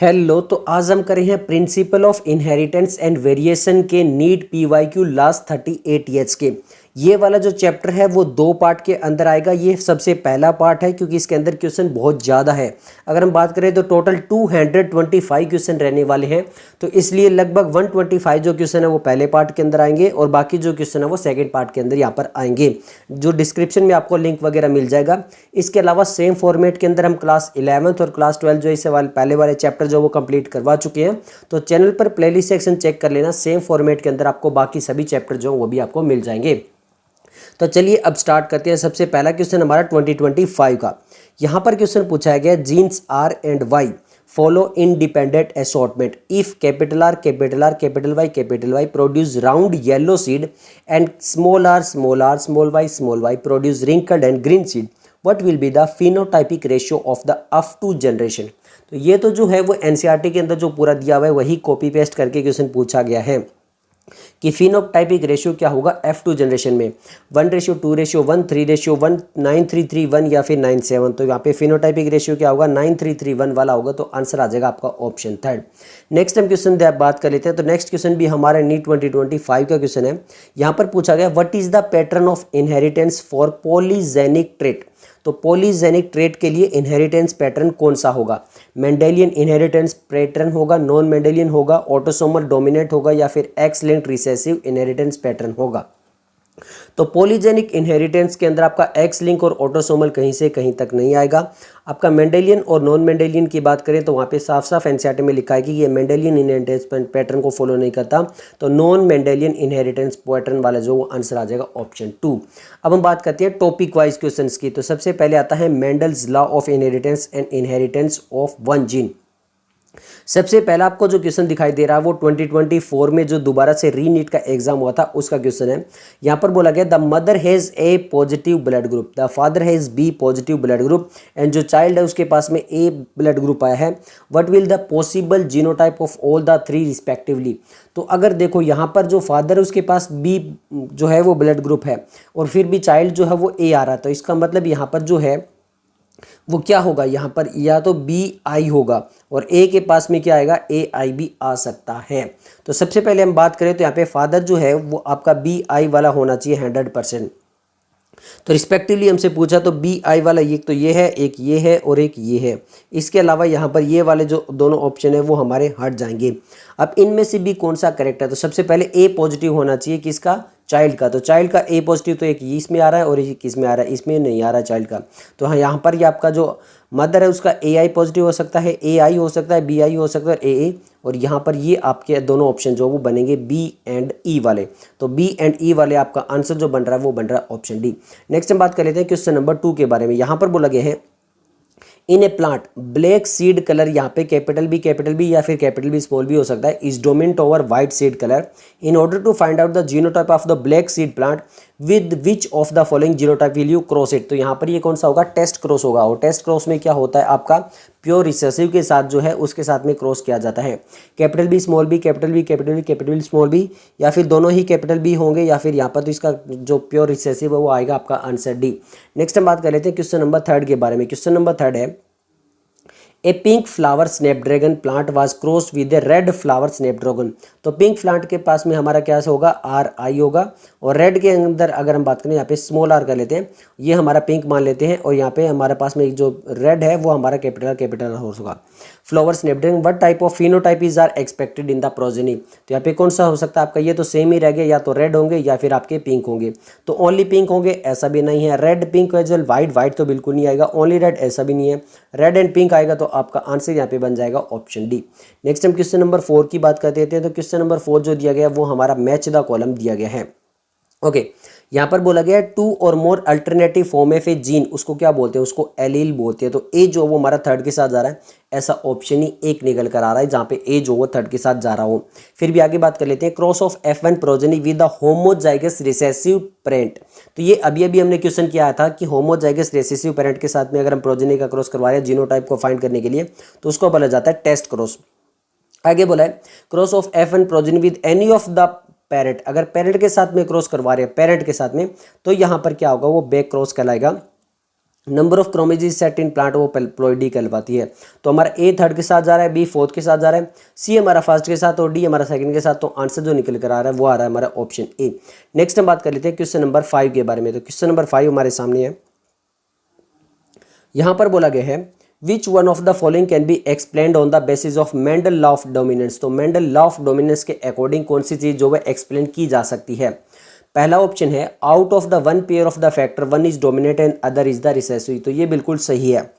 Hello. तो आज हम करें हैं principle of inheritance and variation के नीट पीवाईक्यू लास्ट 38 ईयर्स के। ये वाला जो चैप्टर है वो दो पार्ट के अंदर आएगा। ये सबसे पहला पार्ट है क्योंकि इसके अंदर क्वेश्चन बहुत ज़्यादा है। अगर हम बात करें तो टोटल 225 क्वेश्चन रहने वाले हैं, तो इसलिए लगभग 125 जो क्वेश्चन है वो पहले पार्ट के अंदर आएंगे और बाकी जो क्वेश्चन है वो सेकेंड पार्ट के अंदर यहाँ पर आएंगे, जो डिस्क्रिप्शन में आपको लिंक वगैरह मिल जाएगा। इसके अलावा सेम फॉर्मेट के अंदर हम क्लास 11th और क्लास 12 जो इससे पहले वाले चैप्टर जो वो कंप्लीट करवा चुके हैं, तो चैनल पर प्लेलिस्ट सेक्शन चेक कर लेना। सेम फॉर्मेट के अंदर आपको बाकी सभी चैप्टर जो वो भी आपको मिल जाएंगे। तो चलिए अब स्टार्ट करते हैं। सबसे पहला क्वेश्चन हमारा 2025 का। यहाँ पर क्वेश्चन पूछा गया genes R and Y follow independent assortment if capital R capital R capital Y produce round yellow seed and small R small Y produce wrinkled and green seed, what will be the phenotypic ratio of the up to generation. तो ये तो जो है वो NCERT के अंदर जो पूरा दिया हुआ है वही कॉपी पेस्ट करके क्वेश्चन पूछा गया है कि फिनोटाइपिक रेशियो क्या होगा F2 जनरेशन में 1:2:1 3:1 9331 या फिर 97। तो यहाँ पे फिनोटाइपिक रेशियो क्या होगा 9331 वाला होगा, तो आंसर आ जाएगा आपका ऑप्शन थर्ड। नेक्स्ट हम क्वेश्चन बात कर लेते हैं। तो नेक्स्ट क्वेश्चन भी हमारा नीट 2025 का क्वेश्चन है। यहाँ पर पूछा गया what is the pattern of inheritance for polygenic trait. तो पॉलीजेनिक ट्रेट के लिए इनहेरिटेंस पैटर्न कौन सा होगा? मेंडेलियन इनहेरिटेंस पैटर्न होगा, नॉन मेंडेलियन होगा, ऑटोसोमल डोमिनेंट होगा या फिर x linked recessive inheritance pattern होगा। तो पॉलीजेनिक इनहेरिटेंस के अंदर आपका एक्स लिंक और ऑटोसोमल कहीं से कहीं तक नहीं आएगा। आपका मेंडेलियन और नॉन मेंडेलियन की बात करें तो वहाँ पे साफ साफ एनसीईआरटी में लिखा है कि ये मेंडेलियन इनहेरिटेंस पैटर्न को फॉलो नहीं करता, तो नॉन मेंडेलियन इनहेरिटेंस पैटर्न वाला जो वो आंसर आ जाएगा ऑप्शन 2। अब हम बात करते हैं टॉपिक वाइज क्वेश्चंस की। तो सबसे पहले आता है Mendel's law of inheritance and inheritance of one gene. सबसे पहला आपको जो क्वेश्चन दिखाई दे रहा है वो 2024 में जो दोबारा से रीनीट का एग्जाम हुआ था उसका क्वेश्चन है। यहाँ पर बोला गया the mother has A positive blood group, the father has B positive blood group and जो चाइल्ड है उसके पास में ए ब्लड ग्रुप आया है। What will the possible genotype of all the three respectively. तो अगर देखो यहाँ पर जो फादर है उसके पास बी जो है वो ब्लड ग्रुप है और फिर भी चाइल्ड जो है वो ए आ रहा है, तो इसका मतलब यहाँ पर जो है वो क्या होगा, यहाँ पर या तो बी आई होगा और ए के पास में क्या आएगा ए आई भी आ सकता है। तो सबसे पहले हम बात करें तो यहाँ पे फादर जो है वो आपका बी आई वाला होना चाहिए 100%। तो रिस्पेक्टिवली हमसे पूछा तो बी आई वाला ये तो ये है, एक ये है और एक ये है। इसके अलावा यहाँ पर ये वाले जो दोनों ऑप्शन है वो हमारे हट जाएंगे। अब इनमें से भी कौन सा करेक्ट है? तो सबसे पहले ए पॉजिटिव होना चाहिए किसका? चाइल्ड का। तो चाइल्ड का ए पॉजिटिव तो एक इसमें आ रहा है और एक इसमें आ रहा है, इसमें नहीं आ रहा है चाइल्ड का। तो हाँ यहाँ पर ये आपका जो मदर है उसका ए आई पॉजिटिव हो सकता है, ए आई हो सकता है, बी आई हो सकता है ए, और यहाँ पर ये आपके दोनों ऑप्शन जो वो बनेंगे बी एंड ई वाले। तो बी एंड ई वाले आपका आंसर जो बन रहा है वो बन रहा है ऑप्शन डी। नेक्स्ट हम बात कर लेते हैं क्वेश्चन नंबर 2 के बारे में। यहाँ पर बोला गया है in a plant black seed colour, यहाँ पे कैपिटल बी या फिर कैपिटल बी स्मॉल बी हो सकता है, is dominant over white seed colour. In order to find out the genotype of the black seed plant with which of the following genotype will you cross it. तो यहाँ पर ये कौन सा होगा? टेस्ट क्रॉस होगा। और टेस्ट क्रॉस में क्या होता है आपका प्योर रिसेसिव के साथ जो है उसके साथ में क्रॉस किया जाता है। Capital B small B capital B small B या फिर दोनों ही कैपिटल बी होंगे या फिर यहाँ पर तो इसका जो प्योर रिसेसिव है वो आएगा आपका आंसर डी। नेक्स्ट हम बात कर लेते हैं क्वेश्चन नंबर 3 के बारे में। क्वेश्चन नंबर 3 है a pink flower snapdragon plant was cross with a red flower snapdragon. तो पिंक प्लांट के पास में हमारा क्या होगा? आर आई होगा और रेड के अंदर अगर हम बात करें यहाँ पे स्मॉल आर कर लेते हैं, ये हमारा पिंक मान लेते हैं और यहाँ पे हमारे पास में जो रेड है वो हमारा कैपिटल होगा। Flower snapdragon what type of phenotype is are expected in the progeny. तो यहाँ पे कौन सा हो सकता है आपका? ये तो सेम ही रह गया, या तो रेड होंगे या फिर आपके पिंक होंगे। तो ओनली पिंक होंगे ऐसा भी नहीं है, red pink as well white तो बिल्कुल नहीं आएगा, ओनली रेड ऐसा भी नहीं है, रेड एंड पिंक आएगा। तो आपका आंसर यहाँ पे बन जाएगा ऑप्शन डी। नेक्स्ट हम क्वेश्चन नंबर 4 की बात करते हैं। तो क्वेश्चन नंबर 4 जो दिया गया वो हमारा मैच द कॉलम दिया गया है। ओके यहाँ पर बोला गया है 2 or more alternative form of a gene, उसको क्या बोलते हैं? उसको एलील बोलते हैं। तो ए जो वो हमारा थर्ड के साथ जा रहा है, ऐसा ऑप्शन ही एक निकल कर आ रहा है जहाँ पे ए जो वो थर्ड के साथ जा रहा हो। फिर भी आगे बात कर लेते हैं cross of F1 progeny with the homozygous recessive parent. तो ये अभी हमने क्वेश्चन किया था कि होमोजाइगस रिसेसिव पेरेंट के साथ में अगर हम प्रोजेनी का क्रॉस करवा रहे हैं जीनोटाइप को फाइंड करने के लिए तो उसको बोला जाता है टेस्ट क्रॉस। आगे बोला है cross of F1 progeny with any of the parent, अगर पेरेंट के साथ में क्रॉस करवा रहे हैं पेरेंट के साथ में तो यहाँ पर क्या होगा? वो बैक क्रॉस कहलाएगा। Number of chromosomes set in plant वो प्लॉइडी कहलवाती है। तो हमारा ए थर्ड के साथ जा रहा है, बी फोर्थ के साथ जा रहा है, सी हमारा फर्स्ट के साथ और डी हमारा सेकंड के साथ। तो आंसर जो निकल कर आ रहा है वो आ रहा है हमारा ऑप्शन ए। नेक्स्ट हम बात कर लेते हैं क्वेश्चन नंबर 5 के बारे में। तो क्वेश्चन नंबर 5 हमारे सामने है। यहाँ पर बोला गया है which one of the following can be explained on the basis of Mendel law of dominance. तो मेंडल लॉ ऑफ डोमिनेंस के अकॉर्डिंग कौन सी चीज जो है एक्सप्लेन की जा सकती है। पहला ऑप्शन है out of the one pair of the factor one is dominate and other is the recessive. तो ये बिल्कुल सही है।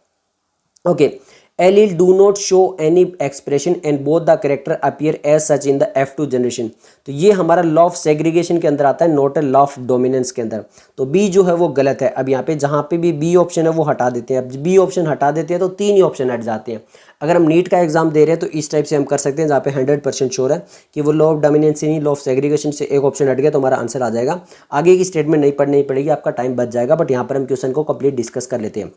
Okay, allele do not show any expression and both the character appear as such in the F2 generation. तो ये हमारा law of segregation के अंदर आता है, not a law of dominance के अंदर। तो बी जो है वो गलत है। अब यहाँ पे जहाँ पे भी बी ऑप्शन है वो हटा देते हैं। अब बी ऑप्शन हटा देते हैं तो 3 ही ऑप्शन हट जाते हैं। अगर हम नीट का एग्जाम दे रहे हैं तो इस टाइप से हम कर सकते हैं जहाँ पे 100% श्योर है कि वो लॉ ऑफ डोमिनेंस से नहीं, लॉ ऑफ सेग्रीगेशन से एक ऑप्शन हट गया तो हमारा आंसर आ जाएगा। आगे की स्टेटमेंट नहीं पढ़नी पड़ेगी, आपका टाइम बच जाएगा। बट यहाँ पर हम क्वेश्चन को कंप्लीट डिस्कस कर लेते हैं।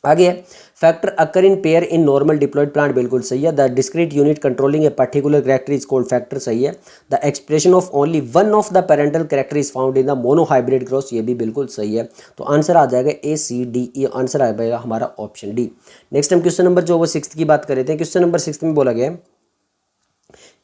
आगे है factor occur in pair in normal diploid plant, बिल्कुल सही है। The discrete unit controlling a particular character is called factor, सही है। The expression of only one of the parental character is found in the monohybrid cross, ये भी बिल्कुल सही है। तो आंसर आ जाएगा ए सी डी, ये आंसर आ जाएगा हमारा ऑप्शन डी। नेक्स्ट हम क्वेश्चन नंबर जो वो 6 की बात कर रहे थे। क्वेश्चन नंबर 6 में बोला गया है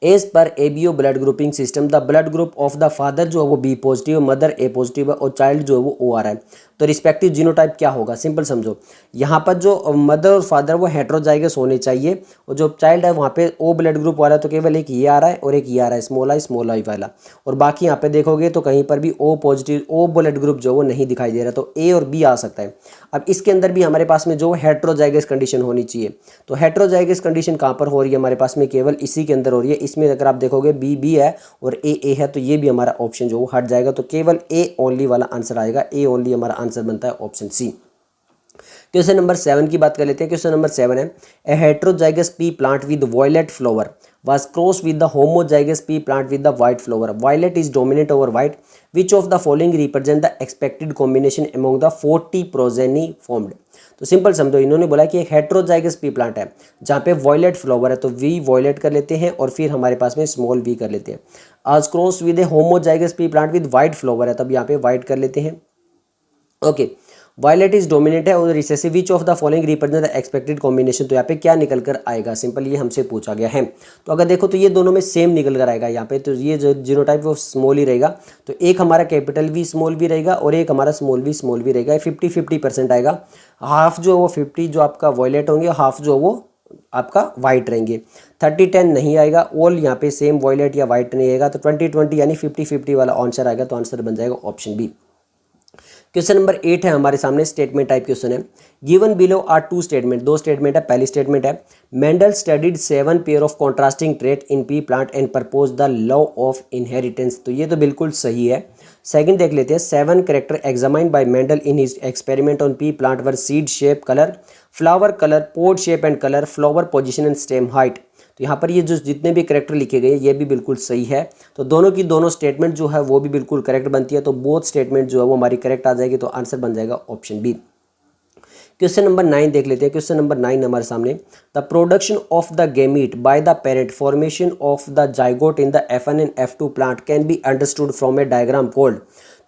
एज पर ABO blood grouping system the blood group of the father जो है वो B positive, mother A positive है और चाइल्ड जो है वो ओ आ रहा है। तो रिस्पेक्टिव जीनोटाइप क्या होगा, सिंपल समझो। यहाँ पर जो मदर और फादर वो हेट्रोजाइगस होने चाहिए और जो चाइल्ड है वहाँ पे ओ ब्लड ग्रुप आ रहा है। तो केवल एक ये आ रहा है और एक ये आ रहा है, स्मॉल आई वाला। और बाकी यहाँ पे देखोगे तो कहीं पर भी O positive, O blood group जो वो नहीं दिखाई दे रहा। तो ए और बी आ सकता है। अब इसके अंदर भी हमारे पास में जो हेट्रोजाइगस कंडीशन होनी चाहिए। तो हेट्रोजाइगस कंडीशन कहाँ पर हो रही है हमारे पास में, केवल इसी के अंदर हो रही है। इसमें अगर आप देखोगे बी बी है और ए है, तो ये भी हमारा ऑप्शन जो वो हट जाएगा। तो केवल ए ओनली वाला आंसर आएगा। ए ओनली हमारा आंसर बनता है ऑप्शन सी। क्वेश्चन नंबर 7 की बात कर लेते हैं। क्वेश्चन नंबर 7 है a heterozygous pea plant with violet flower was crossed with the homozygous pea plant with the white flower. Violet is dominant over white. Which of the following represent the expected combination among the 40 progeny formed? तो simple समझो, इन्होंने बोला कि एक heterozygous pea plant है जहाँ पे violet flower है, तो वी वॉयलेट कर लेते हैं और फिर हमारे पास में स्मॉल वी कर लेते हैं। आज cross with A homozygous P plant with white flower है, तब यहाँ पे वाइट कर लेते हैं। ओके, वायलेट इज डोमिनेट है और recessive which of the following represent the expected combination. तो यहाँ पे क्या निकल कर आएगा, सिंपल ये हमसे पूछा गया है। तो अगर देखो तो ये दोनों में सेम निकल कर आएगा यहाँ पे। तो ये जो जीनोटाइप वो स्मॉल ही रहेगा। तो एक हमारा कैपिटल वी स्मॉल भी रहेगा और एक हमारा स्मॉल भी रहेगा। 50-50% आएगा। हाफ जो वो 50 जो आपका वॉयलेट होंगे, हाफ जो वो आपका वाइट रहेंगे। 30-10 नहीं आएगा। ऑल यहाँ पे सेम वॉयलेट या वाइट नहीं आएगा। तो 20-20 यानी 50-50 वाला आंसर आएगा। तो आंसर बन जाएगा ऑप्शन बी। क्वेश्चन नंबर 8 है हमारे सामने, स्टेटमेंट टाइप क्वेश्चन है। Given below are 2 statement, 2 statement है। पहली स्टेटमेंट है Mendel studied 7 pair of contrasting trait in pea plant and propose the law of inheritance. तो ये तो बिल्कुल सही है। सेकंड देख लेते हैं 7 character examined by Mendel in his experiment on pea plant were seed shape, colour, flower colour, pod shape and colour, flower position and stem height. तो यहाँ पर ये जो जितने भी करेक्टर लिखे गए ये भी बिल्कुल सही है। तो दोनों की दोनों स्टेटमेंट जो है वो भी बिल्कुल करेक्ट बनती है। तो बोथ स्टेटमेंट जो है वो हमारी करेक्ट आ जाएगी। तो आंसर बन जाएगा ऑप्शन बी। क्वेश्चन नंबर 9 देख लेते हैं। क्वेश्चन नंबर 9 हमारे सामने, the production of the gamete by the parent, formation of the zygote in the F1 and F2 plant can be understood from A diagram called.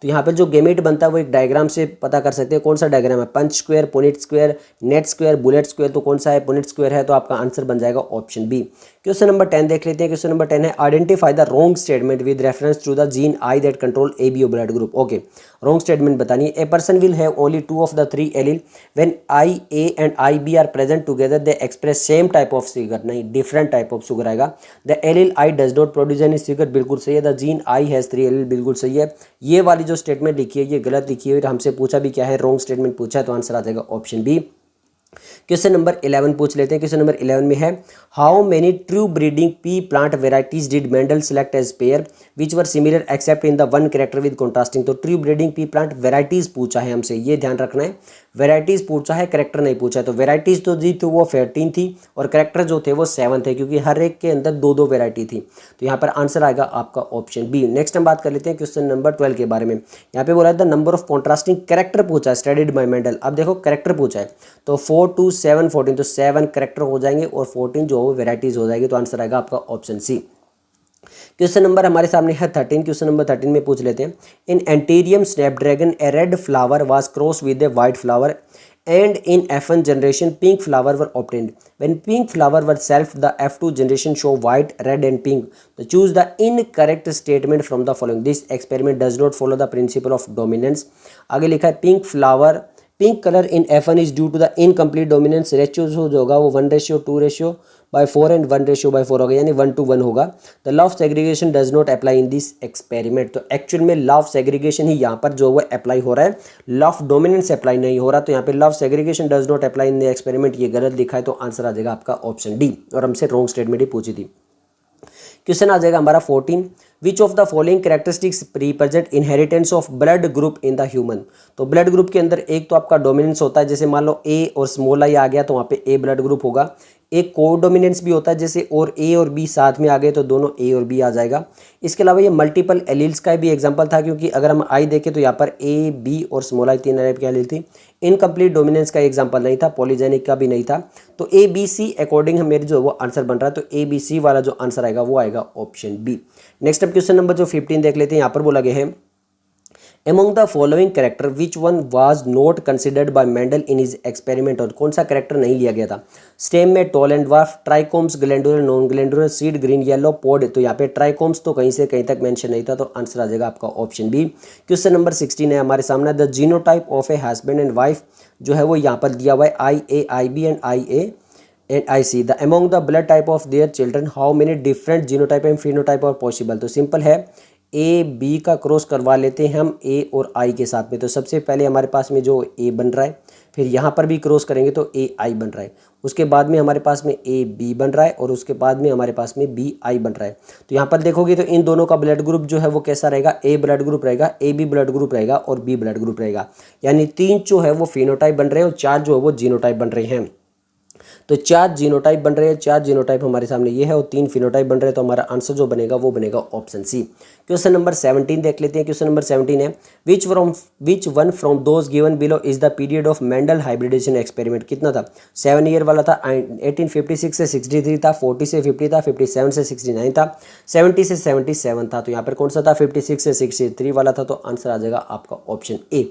तो यहाँ पे जो gamete बनता है वो एक डायग्राम से पता कर सकते हैं। कौन सा डायग्राम है, punch square, Punnett square, net square, bullet square. तो कौन सा है, पुनेट स्क्वायर है। तो आपका आंसर बन जाएगा ऑप्शन बी। क्वेश्चन नंबर 10 देख लेते हैं। क्वेश्चन नंबर 10 है identify the wrong statement with reference to the gene I that control ABO blood group. Okay, wrong statement बतानी है। A person will have only 2 of the 3 allele when I A and I B are present together they express same type of sugar, नहीं different type of sugar आएगा। The allele I does not produce any sugar, बिल्कुल सही है। The gene I has 3 allele, बिल्कुल सही है। ये वाली जो स्टेटमेंट लिखी है ये गलत लिखी है। हमसे पूछा भी क्या है, रॉन्ग स्टेटमेंट पूछा है। तो आंसर आ जाएगा ऑप्शन बी। क्वेश्चन नंबर 11 पूछ लेते हैं। क्वेश्चन नंबर 11 में है how many true breeding pea plant varieties did Mendel select as pair which were similar except in the one character with contrasting. तो true breeding pea plant varieties पूछा है हमसे, ये ध्यान रखना है। वेराइटीज पूछा है, कैरेक्टर नहीं पूछा है। तो वेराइटीज तो जी तो वो 14 थी और कैरेक्टर जो थे वो 7 थे, क्योंकि हर एक के अंदर 2-2 वेराइटी थी। तो यहाँ पर आंसर आएगा आपका ऑप्शन बी। नेक्स्ट हम बात कर लेते हैं क्वेश्चन नंबर 12 के बारे में। यहाँ पे बोला है the number of contrasting character पूछा है स्टडीड बाय मेंडल। अब देखो कैरेक्टर पूछा है तो 4, 2, 7, 14, तो 7 कैरेक्टर हो जाएंगे और 14 जो हो वेराइटीज हो जाएगी। तो आंसर आएगा आपका ऑप्शन सी। क्वेश्चन नंबर हमारे सामने है 13। क्वेश्चन नंबर 13 में पूछ लेते हैं in antirrhinum snapdragon a red flower was cross with a white flower and in F1 generation pink flower were obtained. When pink flower were self, the F2 generation show white, red and pink. So choose the incorrect statement from the following. This experiment does not follow the principle of dominance. आगे लिखा है pink flower, pink colour in F1 is due to the incomplete dominance. Ratio जो होगा वो 1:2:4 and 1:4 होगा, यानी 1:1 होगा। The law of segregation does not apply in this experiment. तो एक्चुअल में लॉ ऑफ सेग्रीगेशन ही यहाँ पर जो वो अप्लाई हो रहा है, लॉ ऑफ डोमिनेंस अप्लाई नहीं हो रहा। तो यहाँ पे law of segregation does not apply in the experiment, ये गलत लिखा है, तो आंसर आ जाएगा आपका ऑप्शन डी। और हमसे रॉन्ग स्टेटमेंट ही पूछी थी। क्वेश्चन आ जाएगा हमारा 14, विच of the following characteristics represent inheritance of blood group in the human. तो ब्लड ग्रुप के अंदर एक तो आपका डोमिनेंस होता है, जैसे मान लो ए और स्मॉल आई आ गया तो वहाँ पे ए ब्लड ग्रुप होगा। एक को डोमिनेंस भी होता है, जैसे और ए और बी साथ में आ गए तो दोनों ए और बी आ जाएगा। इसके अलावा ये मल्टीपल एलील्स का भी एग्जांपल था, क्योंकि अगर हम आई देखें तो यहाँ पर ए बी और स्मॉल आई तीन टाइप की एलील थी। इनकम्प्लीट डोमिनेंस का एग्जांपल नहीं था, पॉलीजेनिक का भी नहीं था। तो ए बी सी अकॉर्डिंग मेरे जो वो आंसर बन रहा है, तो ए बी सी वाला जो आंसर आएगा वो आएगा ऑप्शन बी। नेक्स्ट अब क्वेश्चन नंबर जो 15 देख लेते हैं। यहाँ पर बोला गया है Among the following character which one was not considered by Mendel in his experiment। और कौन सा कैरेक्टर नहीं लिया गया था। स्टेम में tall and dwarf, trichomes glandular non glandular, seed green yellow, pod. तो यहाँ पे ट्राइकोम्स तो कहीं से कहीं तक मेंशन नहीं था, तो आंसर आ जाएगा आपका ऑप्शन बी। क्वेश्चन नंबर 16 है हमारे सामने। The genotype of a husband and wife जो है वो यहाँ पर दिया हुआ है IA, IB and IA and IC। The among the blood type of their children how many different genotype and phenotype are possible. तो सिंपल है, ए बी का क्रॉस करवा लेते हैं हम ए और आई के साथ में। तो सबसे पहले हमारे पास में जो ए बन रहा है, फिर यहाँ पर भी क्रॉस करेंगे तो ए आई बन रहा है। उसके बाद में हमारे पास में ए बी बन रहा है और उसके बाद में हमारे पास में बी आई बन रहा है। तो यहाँ पर देखोगे तो इन दोनों का ब्लड ग्रुप जो है वो कैसा रहेगा, ए ब्लड ग्रुप रहेगा, ए बी ब्लड ग्रुप रहेगा और बी ब्लड ग्रुप रहेगा। यानी 3 जो है वो फिनोटाइप बन रहे हैं और 4 जो है वो जीनोटाइप बन रहे हैं। तो 4 जीनोटाइप बन रहे हैं, 4 जीनोटाइप हमारे सामने ये है और 3 फिनोटाइप बन रहे हैं। तो हमारा आंसर जो बनेगा वो बनेगा ऑप्शन सी। क्वेश्चन नंबर 17 देख लेते हैं। क्वेश्चन नंबर 17 है which one from those given below is the period of Mendel hybridisation experiment. कितना था, 7 ईयर वाला था। 1856 से 63 था, 40 से 50 था, 57 से 69 था, 70 से 77 था। तो यहाँ पर कौन सा था, 56 से 63 वाला था। तो आंसर आ जाएगा आपका ऑप्शन ए।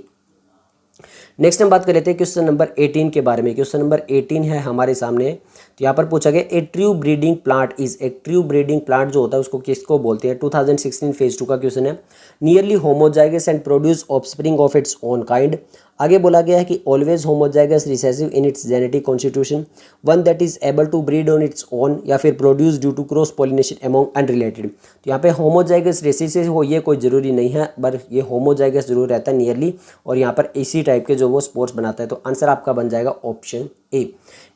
नेक्स्ट हम बात कर लेते हैं क्वेश्चन नंबर 18 के बारे में। क्वेश्चन नंबर 18 है हमारे सामने। तो यहाँ पर पूछा गया ए ट्रू ब्रीडिंग प्लांट इज, एक ट्रू ब्रीडिंग प्लांट जो होता है उसको किसको बोलते हैं। 2016 फेज 2 का क्वेश्चन है। Nearly homozygous and produce offspring of its own kind. आगे बोला गया है कि always homozygous recessive in its genetic constitution, one that is able to breed on its own, या फिर produce due to cross pollination among unrelated. तो यहाँ पे होमोजाइगस रेसिसिव हो ये कोई ज़रूरी नहीं है, पर ये होमोजाइगस जरूर रहता है नियरली, और यहाँ पर इसी टाइप के जो वो स्पोर्स बनाता है। तो आंसर आपका बन जाएगा ऑप्शन ए।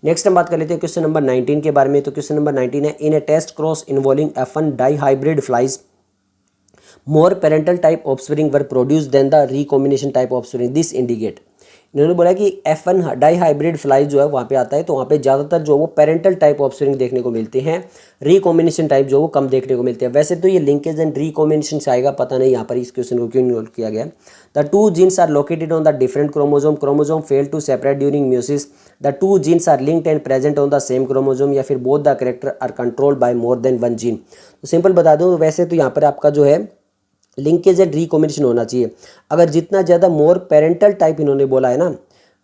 नेक्स्ट हम बात कर लेते हैं क्वेश्चन नंबर 19 के बारे में। तो क्वेश्चन नंबर 19 है in a test cross involving F1 dihybrid flies more parental type offspring were produced than the recombination type offspring, this indicate। इन्होंने बोला कि F1 डाइहाइब्रिड फ्लाई जो है वहाँ पे आता है, तो वहाँ पे ज़्यादातर जो वो पेरेंटल टाइप ऑफस्प्रिंग देखने को मिलते हैं, रिकॉम्बिनेशन टाइप जो वो कम देखने को मिलते हैं। वैसे तो ये लिंकेज एंड रिकॉम्बिनेशन से आएगा, पता नहीं यहाँ पर इस क्वेश्चन को क्यों नोट किया गया। The 2 genes are located on the different chromosome, chromosome fail to separate during meiosis. The 2 genes are linked and present on the same chromosome, या फिर both the character are controlled by more than 1 gene. तो simple बता दूँ, वैसे तो यहाँ पर आपका जो है लिंकेज एंड रिकॉम्बिनेशन होना चाहिए। अगर जितना ज़्यादा मोर पेरेंटल टाइप इन्होंने बोला है ना,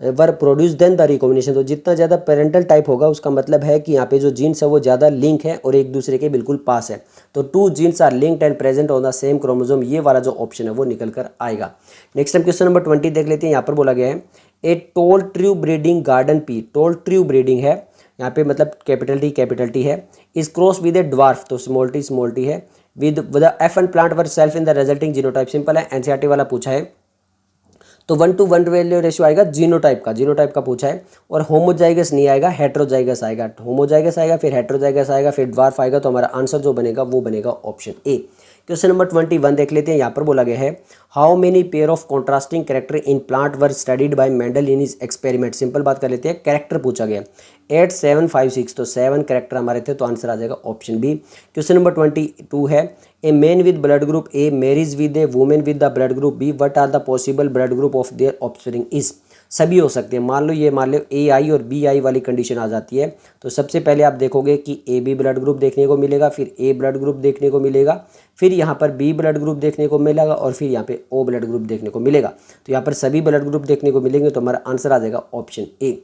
were produce then the recombination, तो जितना ज़्यादा पेरेंटल टाइप होगा उसका मतलब है कि यहाँ पे जो जीन्स है वो ज़्यादा लिंक है और एक दूसरे के बिल्कुल पास है। तो 2 genes are linked and present on the same chromosome, ये वाला जो ऑप्शन है वो निकल कर आएगा। नेक्स्ट हम क्वेश्चन नंबर 20 देख लेते हैं। यहाँ पर बोला गया है a tall true breeding garden pea, tall true breeding है यहाँ पे, मतलब कैपिटल टी है, is cross with a dwarf, तो स्मॉल टी है, with the F1 plant were self in the resulting genotype. Simple है, एनसीईआरटी वाला पूछा है, तो 1:1 रेशियो आएगा जीनोटाइप का पूछा है, और होमोजाइगस नहीं आएगा, हेट्रोजाइगस आएगा। होमोजाइगस आएगा, फिर हेट्रोजाइगस आएगा, फिर ड्वार्फ आएगा। तो हमारा आंसर जो बनेगा वो बनेगा ऑप्शन ए। क्वेश्चन नंबर 21 देख लेते हैं। यहाँ पर बोला गया है how many pair of contrasting character in plant were studied by Mendel in his experiment. Simple बात कर लेते हैं, कैरेक्टर पूछा गया 8, 7, 5, 6, तो 7 कैरेक्टर हमारे थे, तो आंसर आ जाएगा ऑप्शन बी। क्वेश्चन नंबर 22 है a man with blood group A marriage with a women with the blood group B, what are the possible blood group of their offspring is. सभी हो सकते हैं। मान लो AI और BI वाली condition आ जाती है, तो सबसे पहले आप देखोगे कि AB ब्लड ग्रुप देखने को मिलेगा, फिर A ब्लड ग्रुप देखने को मिलेगा, फिर यहाँ पर B ब्लड ग्रुप देखने को मिलेगा और फिर यहाँ पे O ब्लड ग्रुप देखने को मिलेगा। तो यहाँ पर सभी ब्लड ग्रुप देखने को मिलेंगे, तो हमारा आंसर आ जाएगा ऑप्शन ए।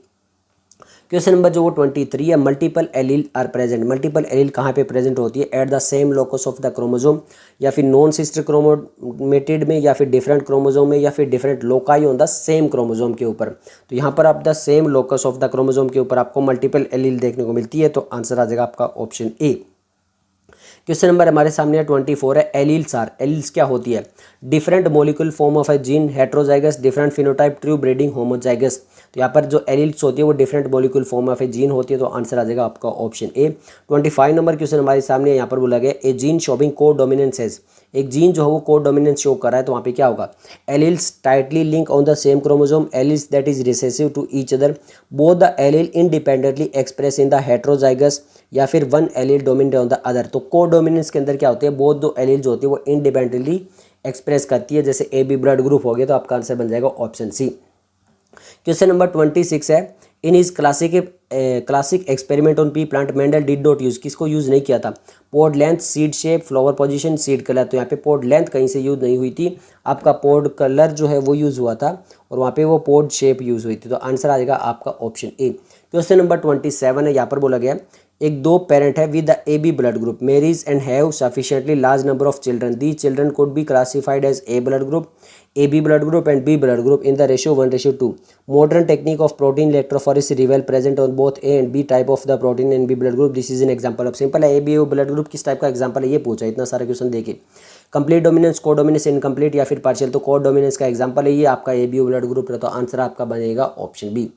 क्वेश्चन नंबर जो वो 23 है, multiple allele are present. Multiple allele कहाँ पे प्रेजेंट होती है? At the same locus of the chromosome, या फिर नॉन सिस्टर क्रोमोमेटेड में, या फिर डिफरेंट क्रोमोजोम में, या फिर different loci on the same chromosome के ऊपर। तो यहाँ पर आप the same locus of the chromosome के ऊपर आपको मल्टीपल एलील देखने को मिलती है, तो आंसर आ जाएगा आपका ऑप्शन ए। क्वेश्चन नंबर हमारे सामने 24 है, एलील्स आर। एलील्स क्या होती है? Different molecular form of a gene, heterozygous, different phenotype, true breeding, homozygous. तो यहाँ पर जो एलील्स होती है वो different molecular form of a gene होती है, तो आंसर आ जाएगा आपका ऑप्शन ए। 25 नंबर क्वेश्चन हमारे सामने यहाँ पर बोला गया, ए जीन शोविंग को डोमिनेंसेस। एक जीन जो है वो को डोमिनेंस शो कर रहा है, तो वहाँ पे क्या होगा? Alleles tightly link on the same chromosome, alleles that is recessive to each other, both the allele independently express in the heterozygous, या फिर one allele dominate on the other. तो को डोमिनेंस के अंदर क्या होते हैं? बोथ दो एलील जो होती है वो इंडिपेंडेंटली एक्सप्रेस करती है, जैसे AB ब्लड ग्रुप हो गया, तो आपका आंसर बन जाएगा ऑप्शन सी। क्वेश्चन नंबर 26 है, in is classic experiment on pea plant Mendel did not use. किसको यूज नहीं किया था? Pod length, seed shape, flower position, seed colour. तो यहाँ पे पोड लेंथ कहीं से यूज नहीं हुई थी, आपका पोड कलर जो है वो यूज हुआ था, और वहाँ पे वो पोड शेप यूज हुई थी, तो आंसर आ जाएगा आपका ऑप्शन ए। क्वेश्चन नंबर 27 है, यहाँ पर बोला गया, एक दो पेरेंट है with the AB blood group, marries and have sufficiently large number of children, the children could be classified as A blood group, AB blood group and B blood group in the ratio 1:2. Modern technique of protein electrophoresis reveal present on both A and B type of the protein and B blood group. This is an example of simple है, AB blood group किस type का example है ये पूछा, इतना सारा question देखिए। Complete dominance, को डोमिनेंस, इनकम्प्लीट या फिर पार्शियल, तो को डोमिनेंस का एग्जाम्पल है ये आपका AB ब्लड ग्रुप है, तो आंसर आपका बनेगा ऑप्शन बी।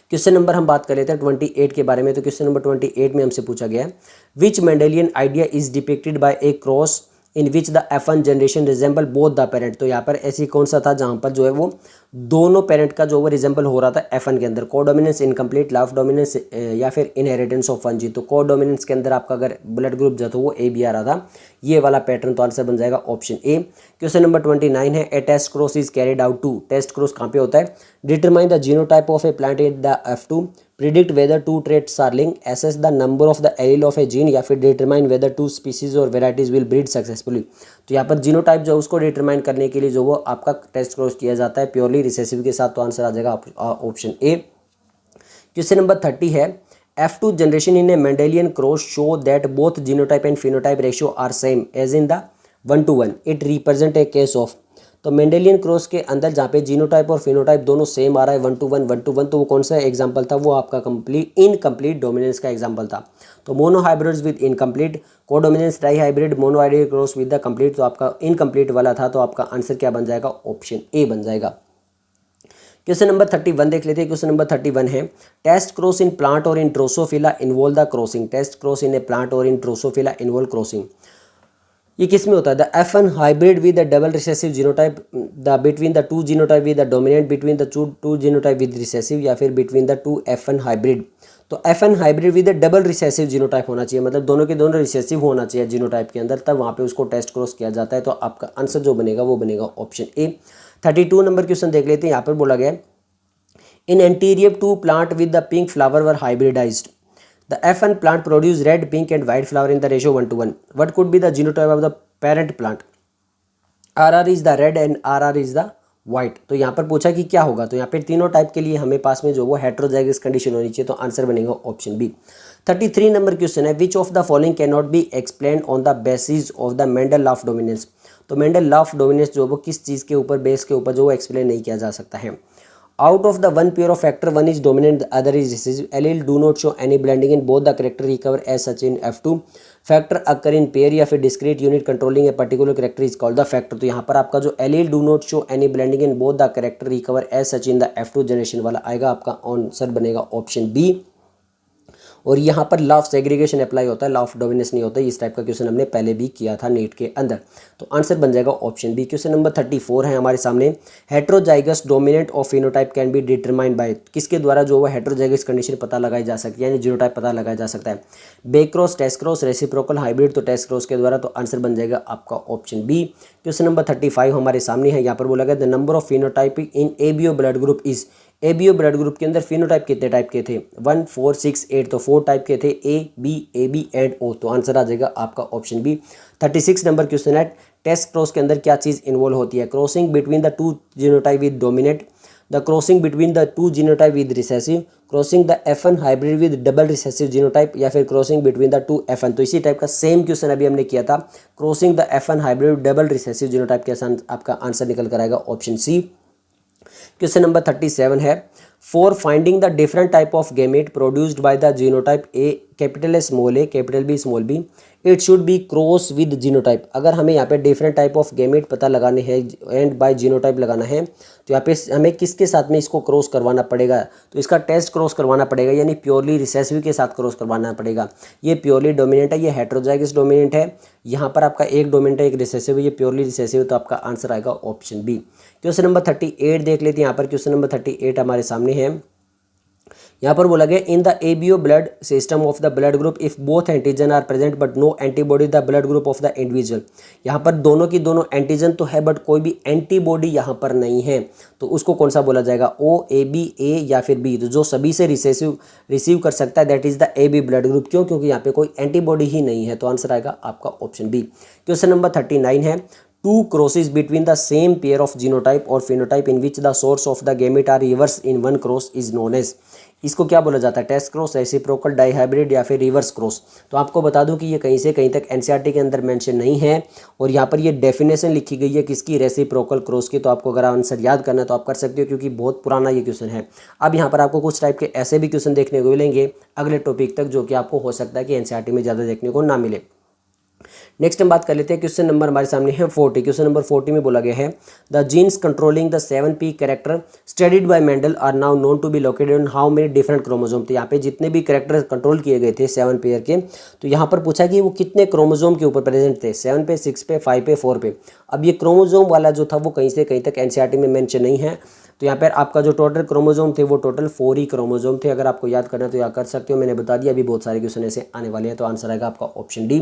क्वेश्चन नंबर हम बात कर लेते हैं 28 के बारे में। तो क्वेश्चन नंबर 28 में हमसे पूछा गया है, which Mendelian idea is depicted by a cross in which the F1 generation resemble both the parent. तो यहाँ पर ऐसी कौन सा था जहाँ पर जो है वो दोनों पेरेंट का जो वो रिजेंबल हो रहा था F1 के अंदर? को डोमिनेंस, इनकम्प्लीट, लाफ डोमिनेंस, या फिर इनहेरिटेंस ऑफ 1 जी। तो को डोमिनेंस के अंदर आपका अगर ब्लड ग्रुप जो था वो AB आ रहा था, ये वाला पैटर्न, तो आंसर बन जाएगा ऑप्शन ए। क्वेश्चन नंबर 29 है, a test cross is carried out to. Test cross कहाँ पे होता है? Determine the genotype of a plant in the F2, predict whether two traits are link, assess the number of the allele of a gene, या फिर determine whether two species or varieties will breed successfully. तो यहाँ पर genotype जो उसको determine करने के लिए जो वो आपका टेस्ट क्रॉस किया जाता है प्योरली रिसेसिव के साथ, तो आंसर आ जाएगा ऑप्शन ए। क्वेश्चन नंबर 30 है, F2 generation in a Mendelian cross show that both genotype and phenotype ratio are same as in the 1:1, it represent a case of. तो मेंडेलियन क्रॉस के अंदर जहाँ पे जीनोटाइप और फिनोटाइप दोनों same आ रहा है 1:1, तो वो कौन सा एग्जांपल था? वो आपका इनकम्प्लीट डोमिनेंस का एग्जांपल था। तो monohybrids with incomplete, codominance, dihybrid, mono ideal cross with the complete, तो आपका इनकम्प्लीट वाला था, तो आपका आंसर क्या बन जाएगा? ऑप्शन ए बन जाएगा। क्वेश्चन नंबर 31 देख लेते हैं। क्वेश्चन नंबर 31 है, टेस्ट क्रॉस इन प्लांट और in Drosophila involve the crossing. Test cross in a plant और इन ड्रोसोफिला इन्वॉल्व क्रॉसिंग, ये किस में होता है? The F1 hybrid with the double recessive genotype, the between the to genotype with the dominant, between the to genotype with recessive, या फिर between the to F1 hybrid. तो F1 hybrid with the double recessive genotype होना चाहिए, मतलब दोनों के दोनों recessive होना चाहिए जीनोटाइप के अंदर, तब वहाँ पे उसको टेस्ट क्रॉस किया जाता है, तो आपका आंसर जो बनेगा वो बनेगा ऑप्शन ए। 32 नंबर क्वेश्चन देख लेते हैं। यहाँ पर बोला गया, in antirrhinum two plant with the pink flower were hybridised, the F1 plant produce red, pink and white flower in the ratio 1:1. What could be the genotype of the parent plant? RR is the red and RR is the white. तो यहाँ पर पूछा कि क्या होगा, तो यहाँ पे तीनों टाइप के लिए हमें पास में जो वो हेट्रोजाइगस कंडीशन होनी चाहिए, तो आंसर बनेगा ऑप्शन बी। 33 नंबर क्वेश्चन है, which of the following can not be explain on the basis of the Mendel law of dominance. तो मेंडल लॉ ऑफ डोमिनेंस जो वो किस चीज़ के ऊपर, बेस के ऊपर जो वो एक्सप्लेन नहीं किया जा सकता है। Out of the one pair of factor, one is dominant, the other is recessive. Allele do not show any blending in both the character recover as such in F2. Factor occur in pair या फिर discrete unit controlling a particular character is called the factor. तो यहाँ पर आपका जो allele do not show any blending in both the character recover as such in the F2 generation वाला आएगा, आपका आंसर बनेगा ऑप्शन बी। और यहाँ पर लॉ ऑफ सेग्रीगेशन अप्लाई होता है, लॉ ऑफ डोमिनेंस नहीं होता है। इस टाइप का क्वेश्चन हमने पहले भी किया था नीट के अंदर। तो आंसर बन जाएगा ऑप्शन बी। क्वेश्चन नंबर 34 है हमारे सामने, heterozygous dominant of phenotype can be determined by, किसके द्वारा जो है हेट्रोजाइगस कंडीशन पता लगाई जा सकती है, यानी जीनोटाइप पता लगाया जा सकता है। Back cross, test cross, reciprocal, hybrid, तो टेस्ट क्रॉस के द्वारा। तो आंसर बन जाएगा आपका ऑप्शन बी। क्वेश्चन नंबर 35 हमारे सामने है, यहाँ पर बोला गया the number of phenotype in ABO blood group is, ABO blood group के अंदर फिनोटाइप कितने टाइप के थे, 1, 4, 6, 8, तो 4 टाइप के थे, ए बी एंड ओ। तो आंसर आ जाएगा आपका ऑप्शन बी। 36 नंबर क्वेश्चन है, टेस्ट क्रॉस के अंदर क्या चीज़ इन्वॉल्व होती है, crossing between the to genotype with dominate, the crossing between the to genotype with recessive, crossing the F1 hybrid with double recessive genotype, या फिर crossing between the to F1। तो इसी type का सेम क्वेश्चन अभी हमने किया था, crossing the F1 hybrid with double recessive genotype के साथ आपका आंसर निकल कर आएगा ऑप्शन सी। क्वेश्चन नंबर 37 है, for finding the different type of gamete produced by the genotype A, capital A small A, capital B small B, it should be cross with genotype. अगर हमें यहाँ पे different type of gamete पता लगाने हैं and bye genotype लगाना है, तो यहाँ पे हमें किसके साथ में इसको क्रॉस करवाना पड़ेगा, तो इसका टेस्ट क्रॉस करवाना पड़ेगा, यानी प्योरली रिसेसिव के साथ क्रॉस करवाना पड़ेगा। ये प्योरली डोमिनेंट है, ये हेट्रोजाइगस डोमिनेंट है, यहाँ पर आपका एक डोमिनेंट है एक रिसेसिव है, ये प्योरली रिसेसिव है। तो आपका आंसर आएगा ऑप्शन बी। क्वेश्चन नंबर 38 देख लेते हैं। यहाँ पर क्वेश्चन नंबर 38 हमारे सामने है, यहाँ पर बोला गया in the ABO blood system of the blood group if both antigen are present but no antibody the blood group of the individual. यहाँ पर दोनों की दोनों एंटीजन तो है बट कोई भी एंटीबॉडी यहाँ पर नहीं है, तो उसको कौन सा बोला जाएगा, ओ, ए बी, ए या फिर बी। तो जो सभी से रिसीव कर सकता है that is the A B blood group. क्यों, क्योंकि यहाँ पे कोई एंटीबॉडी ही नहीं है। तो आंसर आएगा आपका ऑप्शन बी। क्वेश्चन नंबर 39 है, two crosses between the same pair of genotype or phenotype in which the source of the gamete are reverse in one cross is known as. इसको क्या बोला जाता है, टेस्ट क्रॉस, रेसिप्रोकल, डाइहाइब्रिड या फिर reverse cross. तो आपको बता दूं कि ये कहीं से कहीं तक एनसीईआरटी के अंदर मेंशन नहीं है, और यहाँ पर ये डेफिनेशन लिखी गई है किसकी, रेसिप्रोकल क्रॉस की। तो आपको अगर आंसर याद करना है तो आप कर सकते हो, क्योंकि बहुत पुराना ये क्वेश्चन है। अब यहाँ पर आपको कुछ टाइप के ऐसे भी क्वेश्चन देखने को मिलेंगे अगले टॉपिक तक, जो कि आपको हो सकता है कि एनसीईआरटी में ज़्यादा देखने को ना मिले। नेक्स्ट हम बात कर लेते हैं, क्वेश्चन नंबर हमारे सामने है 40। क्वेश्चन नंबर 40 में बोला गया है, the genes controlling the 7p character studied by Mendel are now known to be located on how many different chromosome. तो यहाँ पे जितने भी कैरेक्टर कंट्रोल किए गए थे 7 पेयर के, तो यहाँ पर पूछा कि वो कितने क्रोमोसोम के ऊपर प्रेजेंट थे, 7 पे, 6 पे, 5 पे, 4 पे। अब ये क्रोमोसोम वाला जो था वो कहीं से कहीं तक एनसीईआरटी में मेंशन नहीं है। तो यहाँ पर आपका जो टोटल क्रोमोसोम थे वो टोटल 4 ही क्रोमोसोम थे। अगर आपको याद करना है तो याद कर सकते हो, मैंने बता दिया। अभी बहुत सारे क्वेश्चन ऐसे आने वाले हैं। तो आंसर आएगा आपका ऑप्शन डी।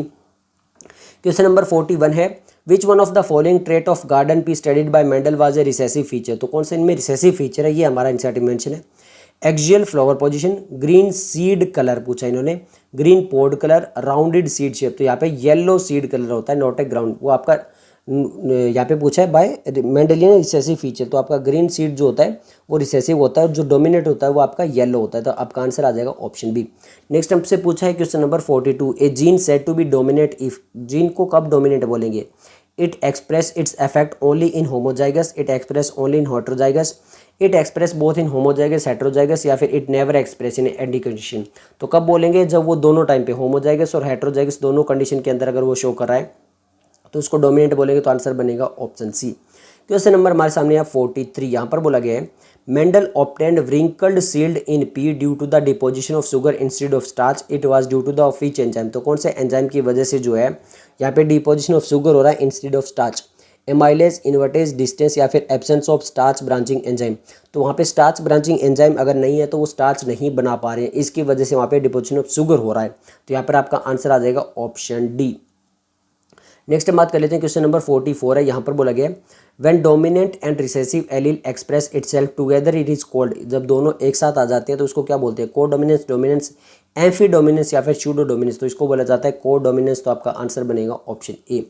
क्वेश्चन नंबर 41 है, which one of the following trait of garden pea studied by Mendel was a recessive feature. तो कौन सा इनमें रिसेसिव फीचर है, ये हमारा एनसीईआरटी में मेंशन है। Axial flower position, green seed colour पूछा इन्होंने, green pod colour, rounded seed shape. तो यहाँ पे येलो सीड कलर होता है, नॉट ए ग्राउंड। वो आपका यहाँ पे पूछा है बाय मेंडेलियन रिसेसिव फीचर। तो आपका ग्रीन सीड जो होता है वो रिसेसिव होता है, और जो डोमिनेट होता है वो आपका येलो होता है। तो आपका आंसर आ जाएगा ऑप्शन बी। नेक्स्ट हमसे पूछा है question number 42, a gene said to be dominate if. Gene को कब डोमिनेट बोलेंगे, it express its effect only in homozygous, it express only in heterozygous, it express both in homozygous heterozygous, या फिर it never express in any condition. तो कब बोलेंगे, जब वो दोनों टाइम पे होमोजाइगस और हेटेरोजाइगस दोनों कंडीशन के अंदर अगर वो शो कर रहा है तो उसको डोमिनेट बोलेंगे। तो आंसर बनेगा ऑप्शन सी। क्वेश्चन नंबर हमारे सामने है 43। यहाँ पर बोला गया है, Mendel obtained wrinkled seed in pea due to the deposition of sugar instead of starch, it was due to the which enzyme. तो कौन से एंजाइम की वजह से जो है यहाँ पे डिपोजिशन ऑफ शुगर हो रहा है instead of starch, amylase, invertase, distance, या फिर absence of starch branching enzyme. तो वहाँ पे स्टार्च ब्रांचिंग एंजाइम अगर नहीं है तो वो स्टार्च नहीं बना पा रहे हैं, इसकी वजह से वहाँ पे डिपोजिशन ऑफ शुगर हो रहा है। तो यहाँ पर आपका आंसर आ जाएगा ऑप्शन डी। नेक्स्ट हम बात कर लेते हैं, क्वेश्चन नंबर 44 है। यहाँ पर बोला गया, when dominant and recessive allele express itself together it is called. जब दोनों एक साथ आ जाते हैं तो उसको क्या बोलते हैं, को डोमिनेंस, डोमिनेंस, एम्फी डोमिनेंस, या फिर सूडो डोमिनेंस। तो इसको बोला जाता है को डोमिनेंस। तो आपका आंसर बनेगा ऑप्शन ए।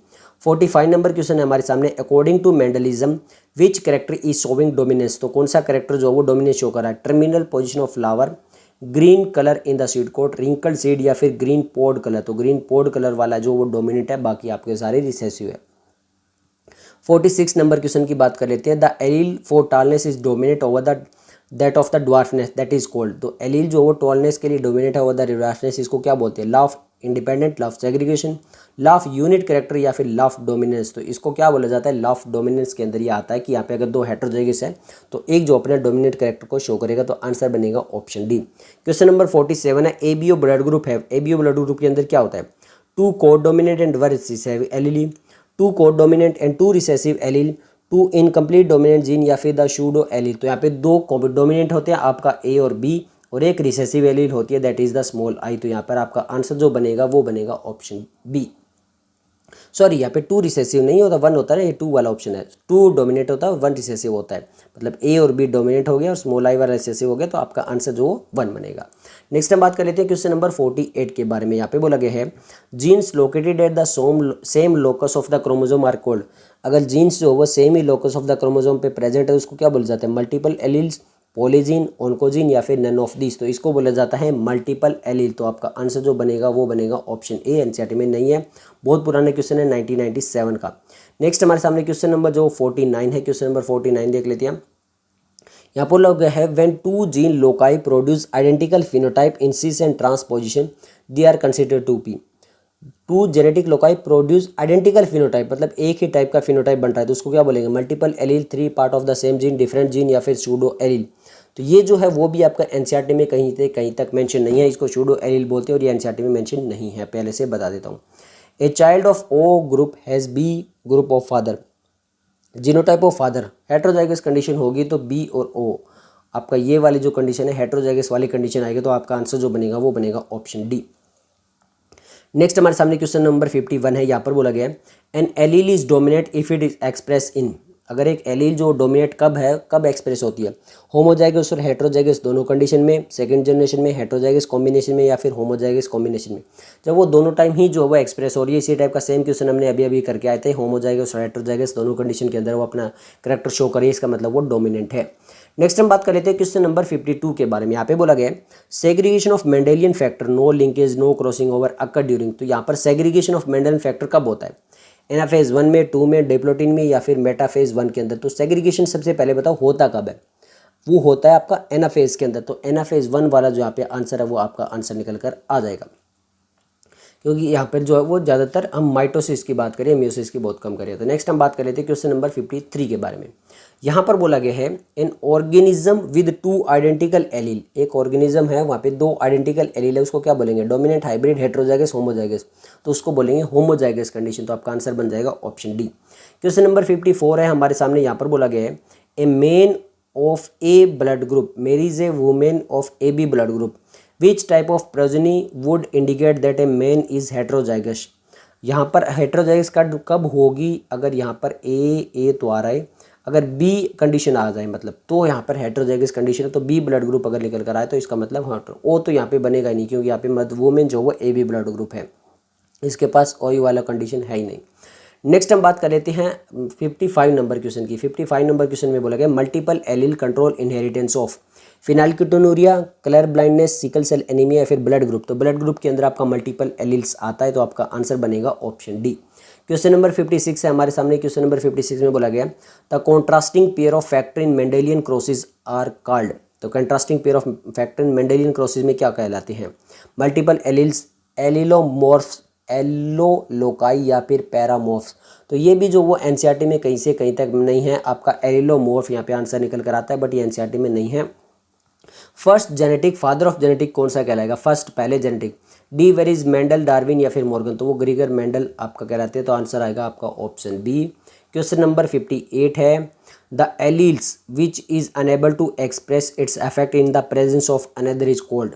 45 नंबर क्वेश्चन है हमारे सामने, according to Mendelism which character is showing dominance. तो कौन सा कैरेक्टर जो वो डोमिनेंस शो कर रहा है, terminal position of flower, green colour in the seed coat, wrinkled seed, या फिर ग्रीन पोड कलर। तो ग्रीन पोड कलर वाला जो वो डोमिनेट है, बाकी आपके सारे रिसेसिव है। 46 नंबर क्वेश्चन की बात कर लेते हैं, the allele for tallness is dominate over the that of the dwarfness that is called. तो एलील जो वो टॉलनेस के लिए डोमिनेट है ओवर द ड्वार्फनेस, इसको क्या बोलते हैं, law of independent, law of segregation, law of unit character या फिर लॉ ऑफ डोमिनेंस। तो इसको क्या बोला जाता है, लॉ ऑफ डोमिनेंस के अंदर ये आता है कि यहाँ पे अगर दो हेटेरोजाइगस है तो एक जो अपने डोमिनेंट कैरेक्टर को शो करेगा, तो आंसर बनेगा ऑप्शन डी। क्वेश्चन नंबर 47 है, एबीओ ब्लड ग्रुप है। एबीओ ब्लड ग्रुप के अंदर क्या होता है, 2 codominant and 1 recessive allele, 2 codominant and 2 recessive allele, 2 incomplete dominant gene या फिर द शूडो एलील। तो यहाँ पे 2 डोमिनेंट होते हैं आपका ए और बी, और एक रिसेसिव एलील होती है that is the small I. तो यहाँ पर आपका आंसर जो बनेगा वो बनेगा ऑप्शन बी। सॉरी, यहाँ पे 2 रिसेसिव नहीं होता, 1 होता है ना, ये 2 वाला ऑप्शन है। 2 डोमिनेट होता है, 1 रिसेसिव होता है, मतलब ए और बी डोमिनेट हो गया और स्मॉल आई वाला रिसेसिव हो गया, तो आपका आंसर जो 1 बनेगा। नेक्स्ट हम बात कर लेते हैं क्वेश्चन नंबर 48 के बारे में। यहाँ पे बोला गया है genes located at the same locus of the chromosome are called. अगर जीन्स जो वो सेम ही लोकस ऑफ द क्रोमोजोम पे प्रेजेंट है उसको क्या बोला जाता है, मल्टीपल एलील्स, पॉलीजीन, ऑन्कोजीन या फिर नन ऑफ दिस। तो इसको बोला जाता है मल्टीपल एलील। तो आपका आंसर जो बनेगा वो बनेगा ऑप्शन ए। एनसीईआरटी में नहीं है, बहुत पुराना क्वेश्चन है 1997 का। नेक्स्ट हमारे सामने क्वेश्चन नंबर जो 49 है, क्वेश्चन नंबर 49 देख लेते हैं। यहाँ पर लोग है when 2 gene loci produce identical phenotype in cis and transposition they are considered to be. 2 genetic loci produce identical phenotype, मतलब एक ही टाइप का फिनोटाइप बन रहा है, तो उसको क्या बोलेंगे, multiple allele, 3 part of the same gene, different gene या फिर सूडो एलील। तो ये जो है वो भी आपका एनसीईआरटी में कहीं से कहीं तक मेंशन नहीं है, इसको सूडो एलील बोलते हैं और ये एनसीईआरटी में मेंशन नहीं है, पहले से बता देता हूँ। A child of O group has B group of father, genotype of father, heterozygous condition होगी तो बी और ओ। आपका ये वाली जो कंडीशन है हेटेरोजाइगस वाली कंडीशन आएगी, तो आपका आंसर जो बनेगा वो बनेगा ऑप्शन डी। नेक्स्ट हमारे सामने क्वेश्चन नंबर 51 है। यहाँ पर बोला गया है an allele is dominate if it is express in. अगर एक एलील जो डोमिनेट कब है, कब एक्सप्रेस होती है, होमोजाइगस और हेटेरोजाइगस दोनों कंडीशन में, सेकंड जनरेशन में, हेटेरोजाइगस कॉम्बिनेशन में या फिर होमोजाइगस कॉम्बिनेशन में। जब वो दोनों टाइम ही जो है वो एक्सप्रेस हो रही है, इसी टाइप का सेम क्वेश्चन हमने अभी अभी करके आए थे, होमोजाइगस और हेटेरोजाइगस दोनों कंडीशन के अंदर वो अपना करेक्टर शो करिए, इसका मतलब वो डोमिनेंट है। नेक्स्ट हम बात कर लेते हैं क्वेश्चन नंबर 52 के बारे में। यहाँ पे बोला गया है segregation of Mendelian factor, no linkage, no crossing over occur during. तो यहाँ पर सेग्रीगेशन ऑफ मेंडेलियन फैक्टर कब होता है, एनाफेज 1 में, 2 में, डिप्लोटिन में या फिर मेटाफेज 1 के अंदर। तो सेग्रीगेशन सबसे पहले बताओ होता कब है, वो होता है आपका एनाफेज के अंदर। तो एनाफेज 1 वाला जो यहाँ पे आंसर है वो आपका आंसर निकल कर आ जाएगा, क्योंकि यहाँ पर जो है वो ज़्यादातर हम माइटोसिस की बात करें, म्यूसिस की बहुत कम करें। तो नेक्स्ट हम बात कर लेते हैं क्वेश्चन नंबर 53 के बारे में। यहाँ पर बोला गया है an organism with 2 identical allele. एक ऑर्गेनिज्म है वहाँ पे 2 आइडेंटिकल एलील है, उसको क्या बोलेंगे, डोमिनेंट, हाइब्रिड, हेटेरोजाइगस, होमोजाइगस। तो उसको बोलेंगे होमोजाइगस कंडीशन। तो आपका आंसर बन जाएगा ऑप्शन डी। क्वेश्चन नंबर 54 है हमारे सामने। यहाँ पर बोला गया है a man of A blood group marries a women of A B blood group, which type of progeny would indicate that a man is heterozygous. यहाँ पर हेटेरोजाइगस कब होगी, अगर यहाँ पर ए तो आ रहा है, अगर बी कंडीशन आ जाए मतलब, तो यहाँ पर हेटेरोजाइगस कंडीशन है, तो बी ब्लड ग्रुप अगर निकल कर आए तो इसका मतलब हाँ, ओ तो यहाँ पे बनेगा ही नहीं, क्योंकि यहाँ पे वुमेन जो वो ए बी ब्लड ग्रुप है, इसके पास ओ वाला कंडीशन है ही नहीं। नेक्स्ट हम बात कर लेते हैं 55 नंबर क्वेश्चन की। 55 नंबर क्वेश्चन में बोला गया multiple allele control inheritance of phenylketonuria, colour blindness, sickle cell anaemia या फिर ब्लड ग्रुप। तो ब्लड ग्रुप के अंदर आपका मल्टीपल एलील्स आता है, तो आपका आंसर बनेगा ऑप्शन डी। क्वेश्चन नंबर 56 है हमारे सामने। क्वेश्चन नंबर 56 में बोला गया the contrasting pair of factor in Mendelian crosses are called. तो contrasting pair of factor in Mendelian crosses में क्या कहलाते हैं, मल्टीपल एलील्स, एलिलोमॉर्फ्स, एलोलोकाई या फिर पैरामॉर्फ्स। तो ये भी जो वो एनसीईआरटी में कहीं से कहीं तक नहीं है, आपका एलिलोमॉर्फ यहाँ पे आंसर निकल कर आता है, बट ये एनसीईआरटी में नहीं है। First genetic, father of genetic कौन सा कहलाएगा, फर्स्ट पहले genetic, de Vries Mendel, Darwin या फिर मॉर्गन। तो वो ग्रीगर मेंडल आपका कहलाते हैं, तो आंसर आएगा आपका ऑप्शन बी। क्वेश्चन नंबर 58 है the alleles which is unable to express its effect in the presence of another is called.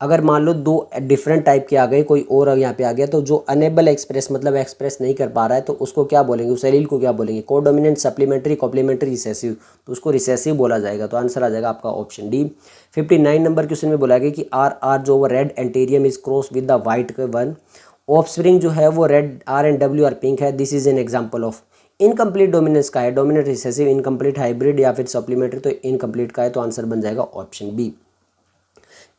अगर मान लो 2 डिफरेंट टाइप के आ गए, कोई और यहाँ पे आ गया, तो जो अनेबल एक्सप्रेस मतलब एक्सप्रेस नहीं कर पा रहा है, तो उसको क्या बोलेंगे, उस एलील को क्या बोलेंगे, कोडोमिनेंट, सप्लीमेंट्री, कॉम्प्लीमेंट्री, रिसेसिव। तो उसको रिसेसिव बोला जाएगा, तो आंसर आ जाएगा आपका ऑप्शन डी। 59 नंबर क्वेश्चन में बोला गया कि आर जो वो red antirrhinum is cross with the white one, offspring जो है वो red, R and W R pink है, this is an example of. Incomplete dominance का है, डोमिनेंट, रिसेसिव, इनकम्प्लीट, हाइब्रिड या फिर सप्लीमेंट्री। तो इनकम्प्लीट का है, तो आंसर बन जाएगा ऑप्शन बी।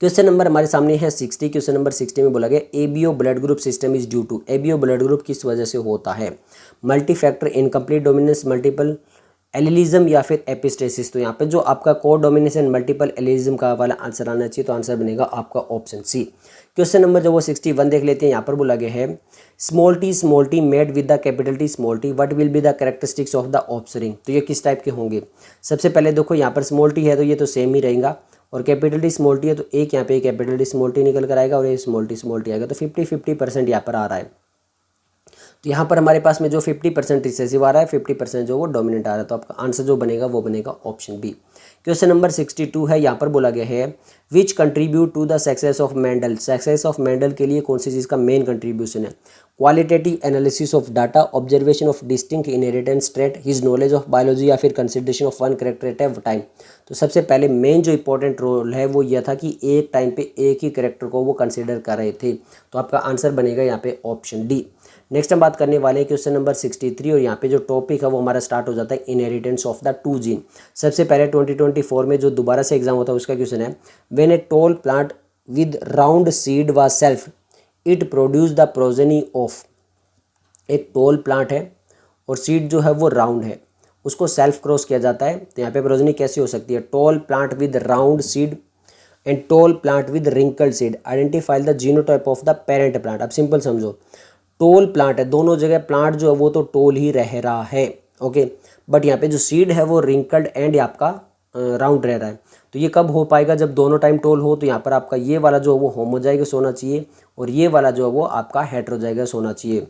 क्वेश्चन नंबर हमारे सामने है 60। क्वेश्चन नंबर 60 में बोला गया ABO blood group system is due to. ABO blood group किस वजह से होता है, multifactor, incomplete dominance, multiple allelism या फिर एपिस्टेसिस। तो यहाँ पे जो आपका को डोमिनेशन मल्टीपल एलिलिज्म का वाला आंसर आना चाहिए, तो आंसर बनेगा आपका ऑप्शन सी। क्वेश्चन नंबर जो वो 61 देख लेते हैं। यहाँ पर बोला गया है small T made with the capital T small T what will be the characteristics of the offspring. तो ये किस टाइप के होंगे। सबसे पहले देखो यहाँ पर स्मॉल टी है तो ये तो सेम ही रहेगा, और कैपिटल टी स्मॉल टी है तो एक यहाँ पे कैपिटल टी स्मॉल टी निकल कर आएगा और ये स्मॉल टी आएगा, तो 50-50% यहाँ पर आ रहा है। तो यहाँ पर हमारे पास में जो 50% रिसेसिव आ रहा है, 50% जो वो डोमिनेंट आ रहा है, तो आपका आंसर जो बनेगा वो बनेगा ऑप्शन बी। क्वेश्चन नंबर 62 है। यहाँ पर बोला गया है which contribute to the success of Mendel. Success of Mendel के लिए कौन सी चीज़ का मेन कंट्रीब्यूशन है। Qualitative analysis of data, observation of distinct inheritance trait, his knowledge of biology, या फिर consideration of one character at a time. तो सबसे पहले मेन जो इंपॉर्टेंट रोल है वो यह था कि एक टाइम पे एक ही कैरेक्टर को वो कंसिडर कर रहे थे, तो आपका आंसर बनेगा यहाँ पे ऑप्शन डी। नेक्स्ट हम बात करने वाले हैं क्वेश्चन नंबर 63, और यहाँ पे जो टॉपिक है वो हमारा स्टार्ट हो जाता है इनहेरिटेंस ऑफ द 2 जीन। सबसे पहले 2024 में जो दोबारा से एग्जाम होता है उसका क्वेश्चन है when a tall plant with round seed was self it produce the progeny of. एक टॉल प्लांट है और सीड जो है वो राउंड है, उसको सेल्फ क्रॉस किया जाता है, तो यहाँ पे प्रोजेनी कैसी हो सकती है। Tall plant with round seed and tall plant with wrinkled seed, identify the genotype of the parent plant. अब सिंपल समझो, टोल प्लांट है, दोनों जगह प्लांट जो है वो तो टोल ही रह रहा है, ओके, बट यहाँ पे जो सीड है वो रिंकल्ड एंड आपका राउंड रह रहा है। तो ये कब हो पाएगा, जब दोनों टाइम टोल हो। तो यहाँ पर आपका ये वाला जो है वो होमोजाइगस होना चाहिए और ये वाला जो है वो आपका हेटेरोजाइगस होना चाहिए।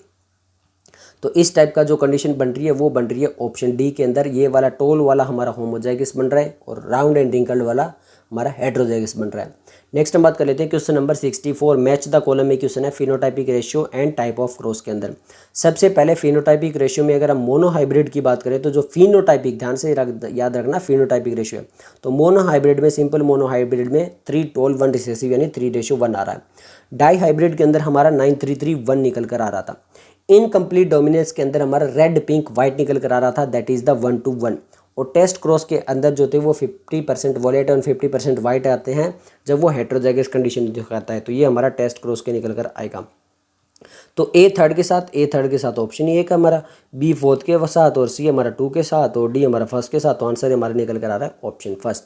तो इस टाइप का जो कंडीशन बन रही है वो बन रही है ऑप्शन डी के अंदर। ये वाला टोल वाला हमारा होमोजाइगस बन रहा है और राउंड एंड रिंकल्ड वाला हमारा हेटेरोजाइगस बन रहा है। नेक्स्ट हम बात कर लेते हैं question number 64, match the column में क्वेश्चन है phenotypic ratio and type of cross के अंदर। सबसे पहले फिनोटाइपिक रेशियो में अगर हम मोनोहाइब्रिड की बात करें तो जो फिनोटाइपिक, ध्यान से याद रखना फिनोटाइपिक रेशियो है, तो मोनोहाइब्रिड में, सिंपल मोनोहाइब्रिड में 3 टोल 1 रिसेसिव यानी 3:1 आ रहा है। डाई हाइब्रिड के अंदर हमारा 9:3:1 निकल कर आ रहा था। इनकम्प्लीट डोमिनेंस के अंदर हमारा रेड पिंक वाइट निकल कर आ रहा था, दैट इज द 1:1। और टेस्ट क्रॉस के अंदर जो थे वो 50% वॉलेट और 50% वाइट आते हैं जब वो हेटेरोजाइगस कंडीशन दिखाता है, तो ये हमारा टेस्ट क्रॉस के निकल कर आएगा। तो ए थर्ड के साथ ऑप्शन ए का हमारा, बी फोर्थ के साथ, और सी हमारा 2 के साथ, और डी हमारा फर्स्ट के साथ। तो आंसर हमारा निकल कर आ रहा है ऑप्शन फर्स्ट।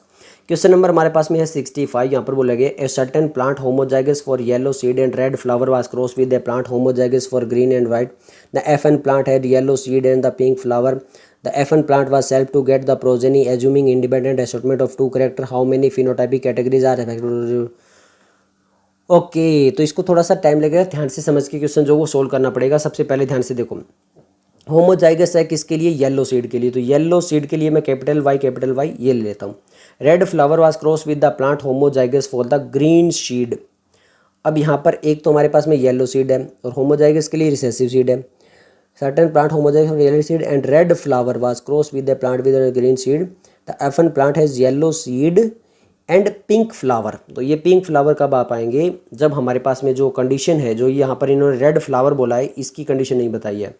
क्वेश्चन नंबर हमारे पास में है 65। यहाँ पर बोला गया a certain plant homozygous for yellow seed and red flower was cross with A plant homozygous for green and white. The FN plant had yellow seed and the pink flower. The FN plant was self to get the progeny, assuming independent assortment of 2 character. How many phenotypic categories are affected? Okay, तो इसको थोड़ा सा time लगेगा, ध्यान से समझ के question जो वो सोल्व करना पड़ेगा। सबसे पहले ध्यान से देखो, होमोजाइगस है किसके लिए, येलो सीड के लिए, तो येलो सीड के लिए मैं कैपिटल वाई ये ले लेता हूँ। Red flower was cross with the plant homozygous for the green seed. अब यहाँ पर एक तो हमारे पास में येलो सीड है और होमोजाइगस के लिए रिसेसिव सीड है। Certain plant homozygous for yellow seed and red flower was crossed with a plant with a green seed. The FN plant has yellow seed and pink flower. तो ये pink flower कब आ पाएंगे, जब हमारे पास में जो condition है, जो यहाँ पर इन्होंने रेड फ्लावर बोला है, इसकी कंडीशन नहीं बताई है।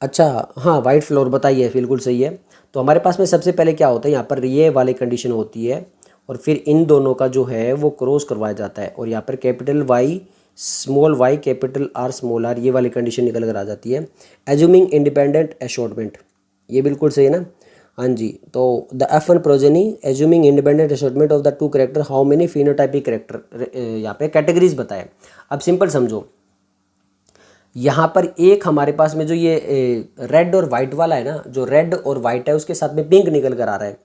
अच्छा हाँ, वाइट फ्लावर बताई है, बिल्कुल सही है। तो हमारे पास में सबसे पहले क्या होता है, यहाँ पर ये वाली कंडीशन होती है और फिर इन दोनों का जो है वो क्रॉस करवाया जाता है, और यहाँ पर capital Y small Y capital R small R ये वाली कंडीशन निकल कर आ जाती है। एज्यूमिंग इंडिपेंडेंट असॉर्टमेंट, ये बिल्कुल सही है ना, हाँ जी। तो the FN progeny assuming independent assortment of the 2 character, how many phenotypic character, यहाँ पे कैटेगरीज बताए। अब सिंपल समझो, यहाँ पर एक हमारे पास में जो ये रेड और वाइट वाला है ना, जो रेड और वाइट है उसके साथ में पिंक निकल कर आ रहा है,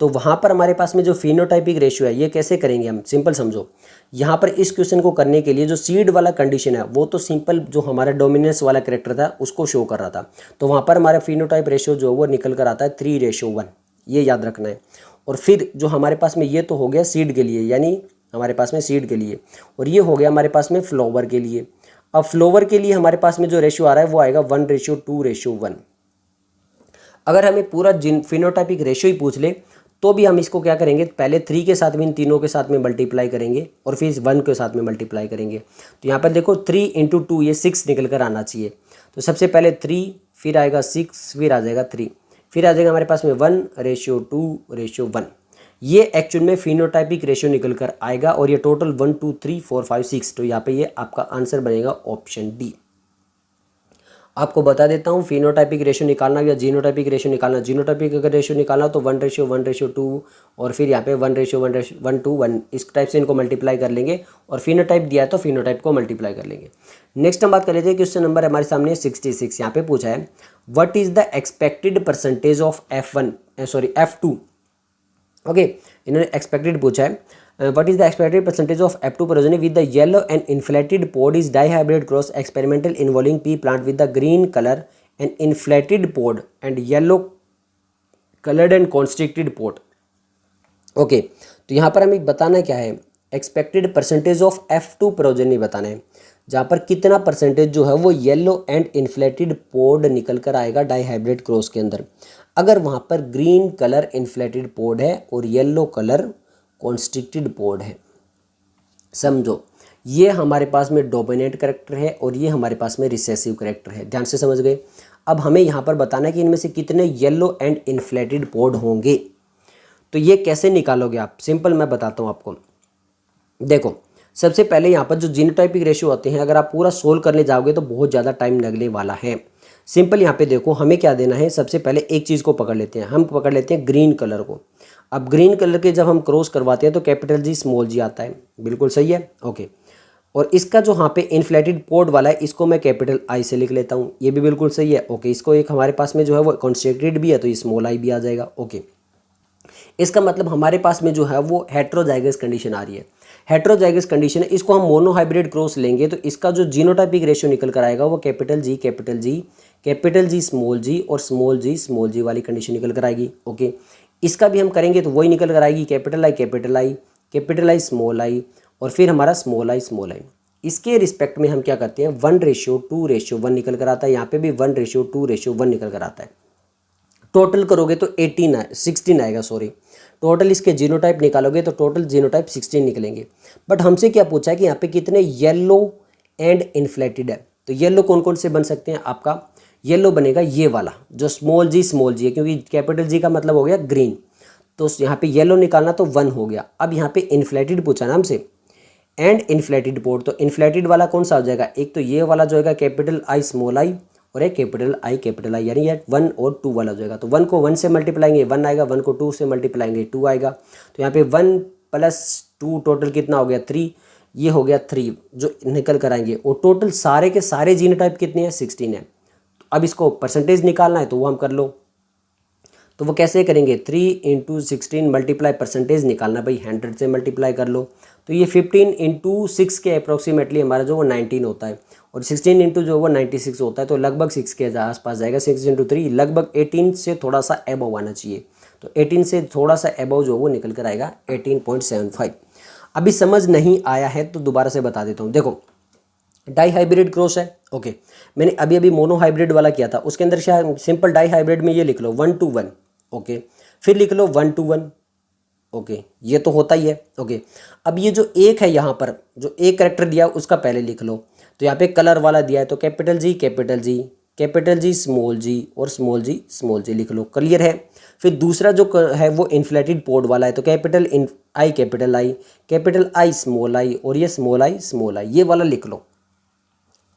तो वहाँ पर हमारे पास में जो फिनोटाइपिक रेशियो है ये कैसे करेंगे हम, सिंपल समझो। यहाँ पर इस क्वेश्चन को करने के लिए जो सीड वाला कंडीशन है वो तो सिंपल जो हमारा डोमिनेंस वाला कैरेक्टर था उसको शो कर रहा था, तो वहाँ पर हमारा फिनोटाइप रेशियो जो वो निकल कर आता है 3:1, ये याद रखना है। और फिर जो हमारे पास में ये तो हो गया सीड के लिए, यानी हमारे पास में सीड के लिए, और ये हो गया हमारे पास में फ्लावर के लिए। अब फ्लावर के लिए हमारे पास में जो रेशियो आ रहा है वो आएगा 1:2:1। अगर हमें पूरा फिनोटाइपिक रेशियो ही पूछ ले तो भी हम इसको क्या करेंगे, पहले 3 के साथ में, इन तीनों के साथ में मल्टीप्लाई करेंगे और फिर 1 के साथ में मल्टीप्लाई करेंगे। तो यहाँ पर देखो 3 × 2 ये 6 निकल कर आना चाहिए। तो सबसे पहले 3, फिर आएगा 6, फिर आ जाएगा 3, फिर आ जाएगा हमारे पास में 1:2:1। ये एक्चुअल में फिनोटाइपिक रेशियो निकल कर आएगा, और ये टोटल 1 2 3 4 5 6, तो यहाँ पे ये आपका आंसर बनेगा ऑप्शन डी। आपको बता देता हूँ, फिनोटाइपिक रेशियो निकालना या जीनोटाइपिक रेशियो निकालना, जीनोटाइपिक अगर रेशियो निकालना तो 1:1:2 और फिर यहाँ पे 1:1:1 इस टाइप से इनको मल्टीप्लाई कर लेंगे, और फिनोटाइप दिया है तो फिनोटाइप को मल्टीप्लाई कर लेंगे। नेक्स्ट हम बात कर लेते हैं, क्वेश्चन नंबर हमारे सामने 66 यहाँ पे पूछा है, what is the expected percentage of F2। Okay, इन्होंने एक्सपेक्टेड पूछा है, what is the expected percentage of F2 progeny with the yellow and inflated pod is dihybrid cross experimental involving pea plant with the green color and inflated pod and yellow colored and constricted pod। Okay, तो यहाँ पर हमें बताना क्या है, expected percentage of F2 progeny बताना है, जहाँ पर कितना परसेंटेज जो है वो येलो एंड इन्फ्लेटेड पोड निकल कर आएगा डाईहाइब्रिड क्रॉस के अंदर। अगर वहाँ पर ग्रीन कलर इन्फ्लेटेड पोड है और येलो कलर कॉन्स्ट्रिक्टेड पोड है, समझो ये हमारे पास में डोमिनेंट करेक्टर है और ये हमारे पास में रिसेसिव करेक्टर है, ध्यान से समझ गए। अब हमें यहाँ पर बताना है कि इनमें से कितने येलो एंड इन्फ्लेटेड पोड होंगे। तो ये कैसे निकालोगे आप, सिंपल मैं बताता हूँ आपको। देखो, सबसे पहले यहाँ पर जो जीनोटाइपिक रेशियो होते हैं, अगर आप पूरा सोल्व करने जाओगे तो बहुत ज़्यादा टाइम लगने वाला है। सिंपल यहाँ पे देखो, हमें क्या देना है, सबसे पहले एक चीज़ को पकड़ लेते हैं, हम पकड़ लेते हैं ग्रीन कलर को। अब ग्रीन कलर के जब हम क्रॉस करवाते हैं तो कैपिटल जी स्मॉल जी आता है, बिल्कुल सही है, ओके। और इसका जो यहाँ पे इन्फ्लेटेड पोड वाला है, इसको मैं कैपिटल आई से लिख लेता हूँ, ये भी बिल्कुल सही है, ओके। इसको एक हमारे पास में जो है वो कॉन्स्ट्रिक्टेड भी है तो ये स्मॉल आई भी आ जाएगा, ओके। इसका मतलब हमारे पास में जो है वो हेट्रोजाइगस कंडीशन आ रही है, हेट्रोजाइगस कंडीशन है। इसको हम मोनोहाइब्रिड क्रॉस लेंगे तो इसका जो जीनोटाइपिक रेशियो निकल कर आएगा वो कैपिटल जी स्मॉल जी और स्मॉल जी वाली कंडीशन निकल कर आएगी, ओके। इसका भी हम करेंगे तो वही निकल कर आएगी, कैपिटल आई स्मॉल आई और फिर हमारा स्मॉल आई। इसके रिस्पेक्ट में हम क्या करते हैं, 1:2:1 निकल कर आता है, यहाँ पे भी 1:2:1 निकल कर आता है। टोटल करोगे तो 16 आएगा, सॉरी, टोटल इसके जीनोटाइप निकालोगे तो टोटल जीनोटाइप 16 निकलेंगे। बट हमसे क्या पूछा है कि यहाँ पे कितने येलो एंड इन्फ्लेटेड है, तो येलो कौन कौन से बन सकते हैं, आपका येलो बनेगा ये वाला जो स्मॉल जी है, क्योंकि कैपिटल जी का मतलब हो गया ग्रीन, तो यहाँ पे येलो निकालना तो 1 हो गया। अब यहाँ पे इन्फ्लेटेड पूछा ना हमसे, एंड इन्फ्लेटेड पोर्ट, तो इन्फ्लेटेड वाला कौन सा हो जाएगा, एक तो ये वाला जो है कैपिटल आई स्मॉल आई और एक कैपिटल आई, यानी ये 1 और 2 वाला हो जाएगा। तो 1 को 1 से मल्टीप्लाएंगे 1 आएगा, 1 को 2 से मल्टीप्लाएंगे 2 आएगा। तो यहाँ पे 1 + 2 टोटल कितना हो गया 3, ये हो गया 3 जो निकल कर आएंगे। और टोटल सारे के सारे जीनोटाइप कितने हैं, 16 है। तो अब इसको परसेंटेज निकालना है तो वो हम कर लो, तो वो कैसे करेंगे, 3 × 16 मल्टीप्लाई परसेंटेज निकालना भाई, 100 से मल्टीप्लाई कर लो, तो ये 15 × 6 के अप्रोक्सीमेटली हमारा जो वो 19 होता है, और 16 इंटू जो वो 96 होता है, तो लगभग 6 के आसपास जाएगा। 6 × 3 लगभग 18 से थोड़ा सा एबव आना चाहिए, तो 18 से थोड़ा सा एबव जो वो निकल कर आएगा 18.75। अभी समझ नहीं आया है तो दोबारा से बता देता हूँ। देखो, डाई हाइब्रिड क्रॉस है, ओके। मैंने अभी मोनो हाइब्रिड वाला किया था, उसके अंदर शायद सिंपल डाई हाइब्रिड में ये लिख लो 1:1, ओके, फिर लिख लो 1:1, ओके, ये तो होता ही है, ओके। अब ये जो एक है यहाँ पर जो एक करेक्टर दिया उसका पहले लिख लो, तो यहाँ पे कलर वाला दिया है तो कैपिटल जी स्मॉल जी और स्मॉल जी लिख लो, क्लियर है। फिर दूसरा जो है वो इन्फ्लेटेड पोर्ट वाला है, तो कैपिटल आई स्मॉल आई और ये स्मॉल आई ये वाला लिख लो।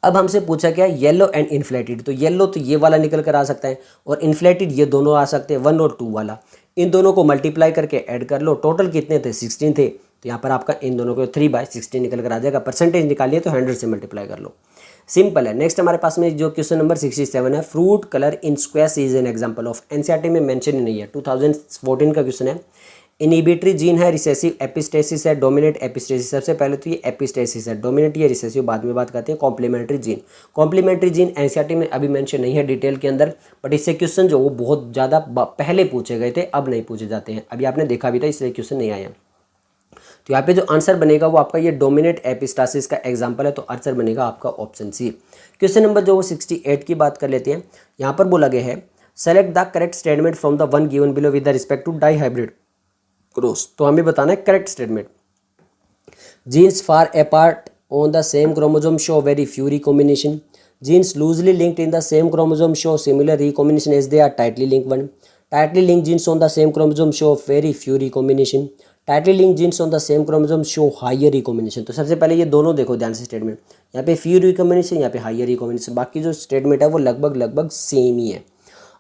अब हमसे पूछा क्या, येलो एंड इन्फ्लेटेड, तो येलो तो ये वाला निकल कर आ सकता है और इन्फ्लेटेड ये दोनों आ सकते हैं, 1 और 2 वाला। इन दोनों को मल्टीप्लाई करके ऐड कर लो, टोटल कितने थे 16 थे, तो यहाँ पर आपका इन दोनों को 3/16 निकल कर आ जाएगा। परसेंटेज निकालिए तो 100 से मल्टीप्लाई कर लो, सिंपल है। नेक्स्ट हमारे पास में जो क्वेश्चन नंबर 67 है, fruit colour in squash is an example of, NCERT में मेंशन ही नहीं है, 2014 का क्वेश्चन है। इनहिबिटरी जीन है, रिसेसिव एपिस्टेसिस है, डोमिनेंट एपिस्टेसिस। सबसे पहले तो ये एपिस्टेसिस है, डोमिनेंट या रिसेसिव बाद में बात करते हैं। कॉम्प्लीमेंट्री जीन एनसीईआरटी में अभी मेंशन नहीं है डिटेल के अंदर, बट इससे क्वेश्चन जो वो बहुत ज़्यादा पहले पूछे गए थे, अब नहीं पूछे जाते हैं। अभी आपने देखा भी था, इसलिए क्वेश्चन नहीं आया। तो यहाँ पे जो आंसर बनेगा वो आपका ये डोमिनेंट एपिस्टासिस का एग्जांपल है, तो आंसर बनेगा आपका ऑप्शन सी। क्वेश्चन नंबर जो वो 68 की बात कर लेते हैं। यहाँ पर बोला गया है, select the correct statement from the one given below with respect to dihybrid cross. तो हमें बताना है correct statement. Genes far apart on the same chromosome show very few recombination. Genes loosely linked in the same chromosome show similar recombination as they are tightly linked one. Tightly linked genes on the same chromosome show very few recombination. Tightly link genes on the same chromosome show higher recombination. तो सबसे पहले ये दोनों देखो ध्यान से statement, यहाँ पे फ्यू रिकॉम्बिनेशन, यहाँ पे हायर रिकॉम्बिनेशन, बाकी जो स्टेटमेंट है वो लगभग सेम ही है।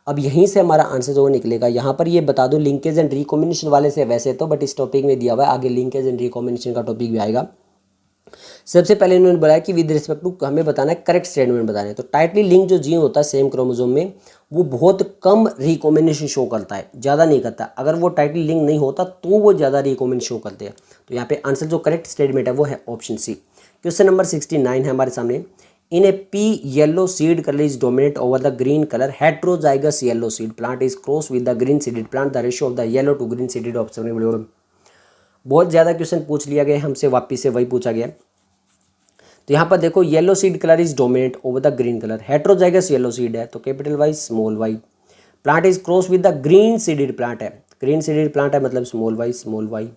अब यहीं से हमारा आंसर जो निकलेगा, यहाँ पर ये बता दूं लिंकेज एंड रिकॉम्बिनेशन वाले से वैसे तो, बट इस टॉपिक में दिया हुआ है, आगे लिंकेज एंड रिकॉम्बिनेशन का टॉपिक भी आएगा। सबसे पहले इन्होंने बताया कि विद रिस्पेक्ट टू हमें बताना है करेक्ट स्टेटमेंट बताना है। तो टाइटली लिंक जो जीन होता है सेम क्रोमोसोम में, वो बहुत कम रिकॉम्बिनेशन शो करता है, ज़्यादा नहीं करता। अगर वो टाइटली लिंक नहीं होता तो वो ज़्यादा रिकॉम्बिनेशन शो करते हैं। तो यहाँ पे आंसर जो करेक्ट स्टेटमेंट है वो है ऑप्शन सी। क्वेश्चन नंबर 69 है हमारे सामने। In a pea yellow seed colour is dominate over the green colour heterozygous yellow seed plant is cross with the green seeded plant, the ratio of the yellow to green seeded observable. बहुत ज़्यादा question पूछ लिया गया हमसे, वापिस से वही पूछा गया। तो यहाँ पर देखो yellow seed colour is dominate over the green colour, heterozygous yellow seed है तो capital Y small Y, plant is cross with the green seeded plant है, ग्रीन सीडेड प्लांट है मतलब स्मॉल वाई।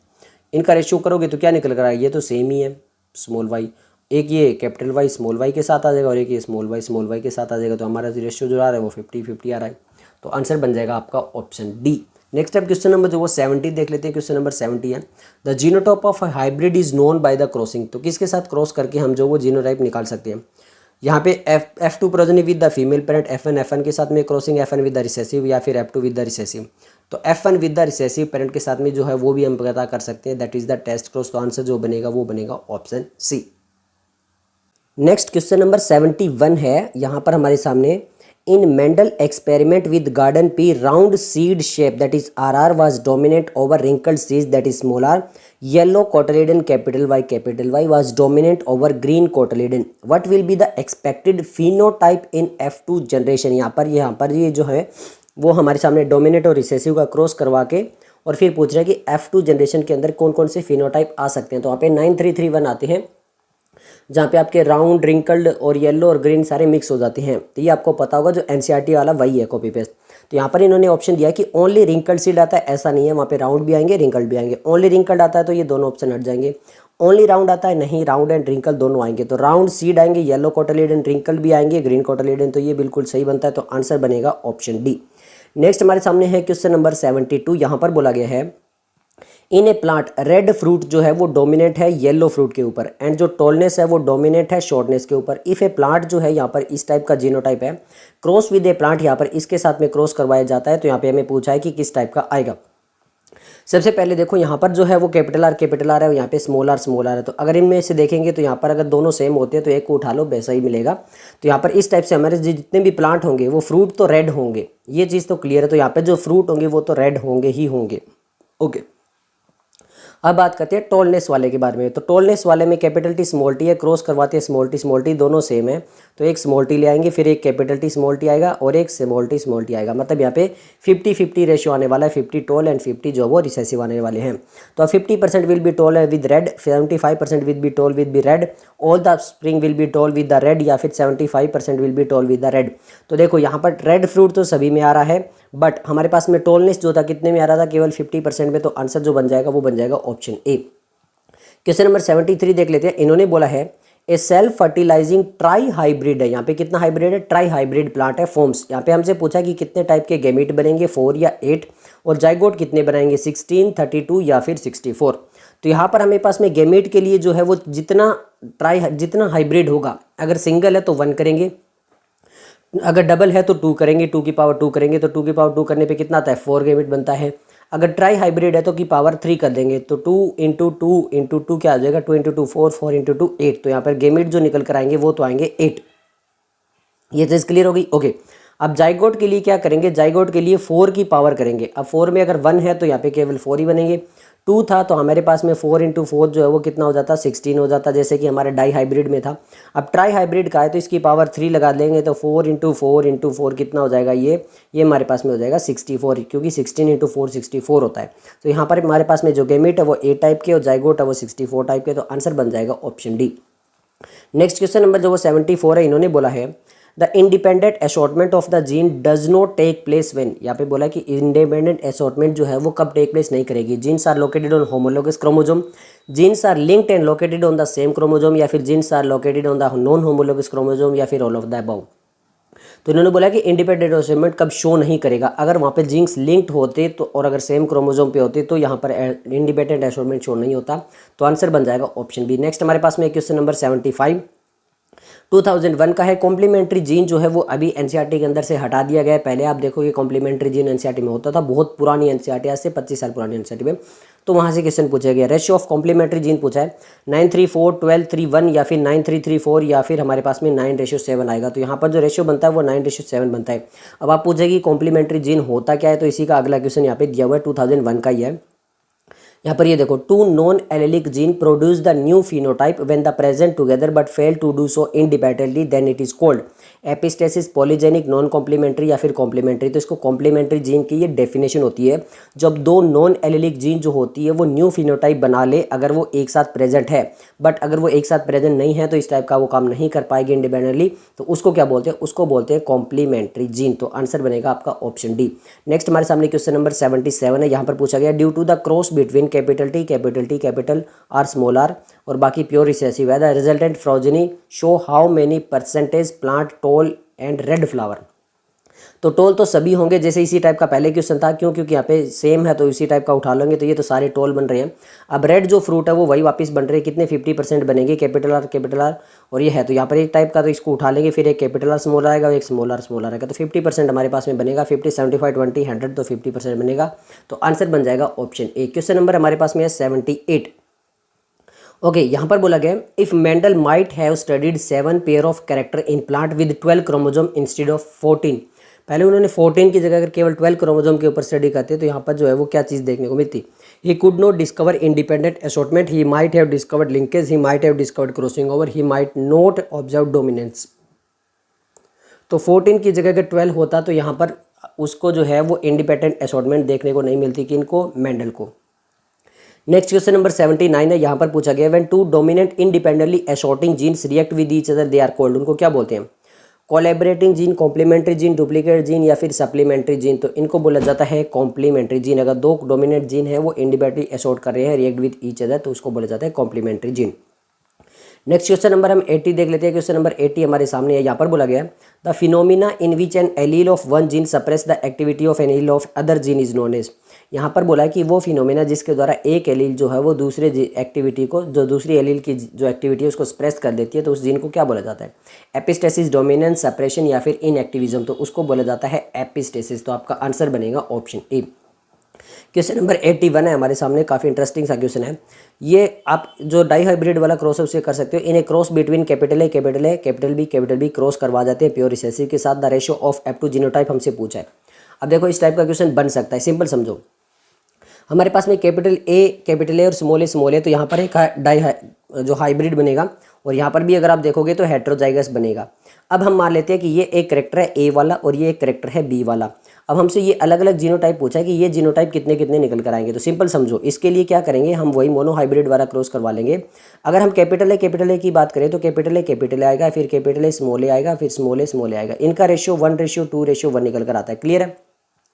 इनका रेशियो करोगे तो क्या निकल कर आएगा, ये तो सेम ही है स्मॉल वाई, एक ये कैपिटल वाई स्मॉल वाई के साथ आ जाएगा और एक ये स्मॉल वाई के साथ आ जाएगा। तो हमारा रेशियो जो आ रहा है वो 50-50 आ रहा है। तो आंसर बन जाएगा आपका ऑप्शन डी। नेक्स्ट अब क्वेश्चन नंबर जो वो 70 देख लेते हैं। क्वेश्चन नंबर 70 है the genotype of a hybrid is known by the crossing. तो किसके साथ क्रॉस करके हम जो वो जीनोटाइप निकाल सकते हैं। यहाँ पे F2 progeny with the female parent, F1 के साथ में crossing, F1 with the recessive या फिर F2 विद द रिसेसिव। तो F1 with the recessive parent के साथ में जो है वो भी हम पता कर सकते हैं, that is the test cross. तो आंसर जो बनेगा वो बनेगा option C. Next question number 71 है यहाँ पर हमारे सामने। In Mendel experiment with garden pea, round seed shape that is RR was dominant over wrinkled seeds that is small r. Yellow cotyledon capital Y was dominant over green cotyledon. What will be the expected phenotype in F2 generation? यहाँ पर ये जो है वो हमारे सामने dominate और recessive का क्रॉस करवा के और फिर पूछ रहा है कि F2 जनरेशन के अंदर कौन कौन से फिनोटाइप आ सकते हैं। तो यहाँ पे 9331 आते हैं जहाँ पे आपके राउंड रिंकल्ड और येलो और ग्रीन सारे मिक्स हो जाते हैं। तो ये आपको पता होगा, जो एनसीईआरटी वाला वही है कॉपी पेस्ट। तो यहाँ पर इन्होंने ऑप्शन दिया कि ओनली रिंकल्ड सीड आता है, ऐसा नहीं है, वहाँ पे राउंड भी आएंगे रिंकल्ड भी आएंगे। ओनली रिंकल्ड आता है तो ये दोनों ऑप्शन हट जाएंगे। ओनली राउंड आता है, नहीं, राउंड एंड रिंकल दोनों आएंगे। तो राउंड सीड आएंगे, येलो कोटलेडन रिंकल भी आएंगे, ग्रीन कोटलेडन, तो ये बिल्कुल सही बनता है। तो आंसर बनेगा ऑप्शन डी। नेक्स्ट हमारे सामने है क्वेश्चन नंबर 72। यहाँ पर बोला गया है in a plant red fruit जो है वो डोमिनेट है येलो फ्रूट के ऊपर एंड जो टॉलनेस है वो डोमिनेट है शॉर्टनेस के ऊपर। इफ ए प्लांट जो है यहाँ पर इस टाइप का जीनोटाइप है, क्रॉस विद ए प्लांट यहाँ पर इसके साथ में क्रॉस करवाया जाता है। तो यहाँ पे हमें पूछा है कि किस टाइप का आएगा। सबसे पहले देखो यहाँ पर जो है वो कैपिटल आर है, यहाँ पे स्मॉल आर है। तो अगर इनमें से देखेंगे तो यहाँ पर अगर दोनों सेम होते हैं तो एक को उठा लो, वैसा ही मिलेगा। तो यहाँ पर इस टाइप से हमारे जितने भी प्लांट होंगे वो फ्रूट तो रेड होंगे, ये चीज़ तो क्लियर है। तो यहाँ पर जो फ्रूट होंगे वो तो रेड होंगे ही होंगे। ओके, अब बात करते हैं टॉलनेस वाले के बारे में। तो टॉलनेस वाले में कैपिटल टी स्मॉल टी है, क्रॉस करवाते हैं स्मॉल टी दोनों सेम है। तो एक स्मॉल टी ले आएंगे, फिर एक कैपिटल टी स्मॉल टी आएगा और एक स्मॉल टी आएगा। मतलब यहाँ पे 50-50 रेशियो आने वाला है, 50 टॉल एंड 50 जो वो रिसेसिव आने वाले हैं। तो 50% will be tall with red, 75% will be tall with be red, all the spring will be tall with the red, या फिर 75% will be tall with the red. तो देखो यहाँ पर रेड फ्रूट तो सभी में आ रहा है, बट हमारे पास में टॉलनेस जो था कितने में आ रहा था, केवल 50% में। तो आंसर जो बन जाएगा वो बन जाएगा ऑप्शन ए। क्वेश्चन नंबर 73 देख लेते हैं। इन्होंने बोला है ए सेल्फ फर्टिलाइजिंग ट्राई हाइब्रिड है। यहाँ पे कितना हाइब्रिड है, ट्राई हाइब्रिड प्लांट है फॉर्म्स। यहाँ पे हमसे पूछा कि कितने टाइप के गैमीट बनेंगे, 4 या 8, और जाइगोट कितने बनाएंगे, 16, 32 या फिर 64। तो यहाँ पर हमें पास में गैमीट के लिए जो है वो जितना हाइब्रिड होगा, अगर सिंगल है तो 1 करेंगे, अगर डबल है तो 2 करेंगे, 2 की पावर 2 करेंगे। तो 2 की पावर 2 करने पे कितना आता है, 4 गैमीट बनता है। अगर ट्राई हाइब्रिड है तो की पावर 3 कर देंगे, तो 2 इंटू 2 क्या आ जाएगा, 2 इंटू 2 4, 4 इंटू 2 8। तो यहाँ पर गैमीट जो निकल कर आएंगे वो तो आएंगे 8। ये चीज़ क्लियर हो गई। ओके, अब जाइगोट के लिए क्या करेंगे, जाइगोट के लिए 4 की पावर करेंगे। अब 4 में अगर 1 है तो यहाँ पे केवल 4 ही बनेंगे। 2 था तो हमारे पास में 4 इंटू 4 जो है वो कितना हो जाता, 16 हो जाता, जैसे कि हमारे डाई हाइब्रिड में था। अब ट्राई हाइब्रिड का है तो इसकी पावर 3 लगा देंगे, तो 4 इंटू 4 कितना हो जाएगा, ये हमारे पास में हो जाएगा 64, क्योंकि 16 इंटू 4 64 होता है। तो यहाँ पर हमारे पास में जो गैमीट है वो ए टाइप के और जाइगोट है वो 64 टाइप के। तो आंसर बन जाएगा option D. Next question number जो वो 74 है। इन्होंने बोला है the independent assortment of the gene does not take place when. यहाँ पे बोला कि इंडिपेंडेंट असॉर्टमेंट जो है वो कब टेक प्लेस नहीं करेगी। Genes are located on homologous chromosome, genes are linked and located on the same chromosome, या फिर genes are located on the non homologous chromosome, या फिर ऑल ऑफ द अबव। तो इन्होंने बोला कि इंडिपेंडेंट असेसमेंट कब शो नहीं करेगा, अगर वहाँ पे जीन्स लिंक्ड होते तो और अगर सेम क्रोमोसोम पे होते तो यहाँ पर इंडिपेंडेंट असेसमेंट शो नहीं होता। तो आंसर बन जाएगा ऑप्शन बी। नेक्स्ट हमारे पास में क्वेश्चन नंबर 75 2001 का है। कॉम्प्लीमेंट्री जीन जो है वो अभी एनसीईआरटी के अंदर से हटा दिया गया है। पहले आप देखोगे कॉम्प्लीमेंट्री जीन एनसीईआरटी में होता था, बहुत पुरानी एनसीईआरटी, आज से 25 साल पुरानी एनसीईआरटी में, तो वहाँ से क्वेश्चन पूछा गया। रेशियो ऑफ कॉम्प्लीमेंट्री जीन पूछा है 9:3:4 12:3:1 या फिर 9:3:3:4 या फिर हमारे पास में 9:7 आएगा। तो यहाँ पर जो रेशियो बनता है वो 9:7 बनता है। अब आप पूछेगी कॉम्प्लीमेंट्री जीन होता क्या है, तो इसी का अगला क्वेश्चन यहाँ पे दिया हुआ है, 2001 का ही है। यहाँ पर ये देखो, two non allelic gene produce the new phenotype when the present together but fail to do so independently then it is called epistasis, polygenic, non complementary या फिर कॉम्प्लीमेंट्री। तो इसको कॉम्प्लीमेंट्री जीन की ये डेफिनेशन होती है, जब दो नॉन एलेलिक जीन जो होती है वो न्यू फिनोटाइप बना ले अगर वो एक साथ प्रेजेंट है, बट अगर वो एक साथ प्रेजेंट नहीं है तो इस टाइप का वो काम नहीं कर पाएगी इंडिपेंडेंटली, तो उसको क्या बोलते हैं, उसको बोलते हैं कॉम्प्लीमेंट्री जीन। तो आंसर बनेगा आपका ऑप्शन डी। नेक्स्ट हमारे सामने क्वेश्चन नंबर 77 है। यहाँ पर पूछा गया due to the cross between capital T capital R small R और बाकी प्योर रिसेसिव है the resultant progeny show how many percentage plant tall and red flower. तो टॉल तो सभी होंगे, जैसे इसी टाइप का पहले क्वेश्चन था, क्यों, क्योंकि यहाँ पे सेम है तो इसी टाइप का उठा लेंगे, तो ये तो सारे टॉल बन रहे हैं। अब रेड जो फ्रूट है वो वही वापस बन रहे हैं, कितने 50% बनेंगे, कैपिटल आर और ये है, तो यहाँ पर एक टाइप का तो इसको उठा लेंगे, फिर एक कैपिटल आर स्मॉल आएगा और एक स्मॉल आर आएगा, तो 50% हमारे पास में बनेगा। 50 75 20 100 तो 50% बनेगा। तो आंसर बन जाएगा ऑप्शन ए। क्वेश्चन नंबर हमारे पास में है 78। ओके, यहाँ पर बोला गया if Mendel might have studied 7 pair of character in plant with 12 chromosome instead of 14। पहले उन्होंने 14 की जगह अगर केवल 12 क्रोमोसोम के ऊपर स्टडी करते तो यहाँ पर जो है वो क्या चीज़ देखने को मिलती, he could not discover independent assortment, he might have discovered linkage, he might have discovered crossing over, he might not observe dominance. तो 14 की जगह अगर 12 होता तो यहाँ पर उसको जो है वो इंडिपेंडेंट असॉर्टमेंट देखने को नहीं मिलती, कि इनको मेंडल को। नेक्स्ट क्वेश्चन नंबर 79 है। यहाँ पर पूछा गया when two dominant independently assorting genes react with each other they are called, उनको क्या बोलते हैं, collaborating gene, complementary gene, duplicate gene या फिर सप्लीमेंट्री जीन। तो इनको बोला जाता है कॉम्प्लीमेंट्री जीन। अगर दो डोमिनेंट जीन है वो इंडिपेंडेंटली असॉर्ट कर रहे हैं, रिएक्ट विद ईच अदर, तो उसको बोला जाता है complementary gene. Next question number हम 80 देख लेते हैं। क्वेश्चन नंबर 80 हमारे सामने है। यहाँ पर बोला गया the phenomena in which an allele of one gene suppress the activity of an allele of other gene is known as. यहाँ पर बोला है कि वो फिनोमिना जिसके द्वारा एक एलील जो है वो दूसरे एक्टिविटी को, जो दूसरी एलील की जो एक्टिविटी है उसको सप्रेस कर देती है, तो उस जीन को क्या बोला जाता है, एपिस्टेसिस, डोमिनेंस, सप्रेशन या फिर इनएक्टिविज्म, तो उसको बोला जाता है एपिस्टेसिस। तो आपका आंसर बनेगा ऑप्शन ए। क्वेश्चन नंबर 81 है हमारे सामने, काफ़ी इंटरेस्टिंग सा क्वेश्चन है। ये आप जो डाई हाइब्रिड वाला क्रॉस है उससे कर सकते हो। In a cross between capital A capital B cross करवा जाते हैं प्योर रिसेसिव के साथ। The ratio of F2 genotype हमसे पूछा है। अब देखो इस टाइप का क्वेश्चन बन सकता है, सिंपल समझो। हमारे पास में कैपिटल ए और स्मॉल ए, तो यहाँ पर एक जो हाइब्रिड बनेगा और यहाँ पर भी अगर आप देखोगे तो हेट्रोजाइगस बनेगा। अब हम मान लेते हैं कि ये एक करेक्टर है ए वाला और ये एक करेक्टर है बी वाला। अब हमसे ये अलग अलग जीनोटाइप पूछा है कि ये जीनोटाइप कितने कितने निकल कर आएंगे। तो सिंपल समझो, इसके लिए क्या करेंगे, हम वही मोनो हाइब्रिड वाला क्रॉस करवा लेंगे। अगर हम कैपिटल ए की बात करें तो कैपिटल ए आएगा, फिर कैपिटल ए आएगा, फिर स्मॉल ए आएगा। इनका रेशियो 1:2:1 निकल कर आता है। क्लियर है?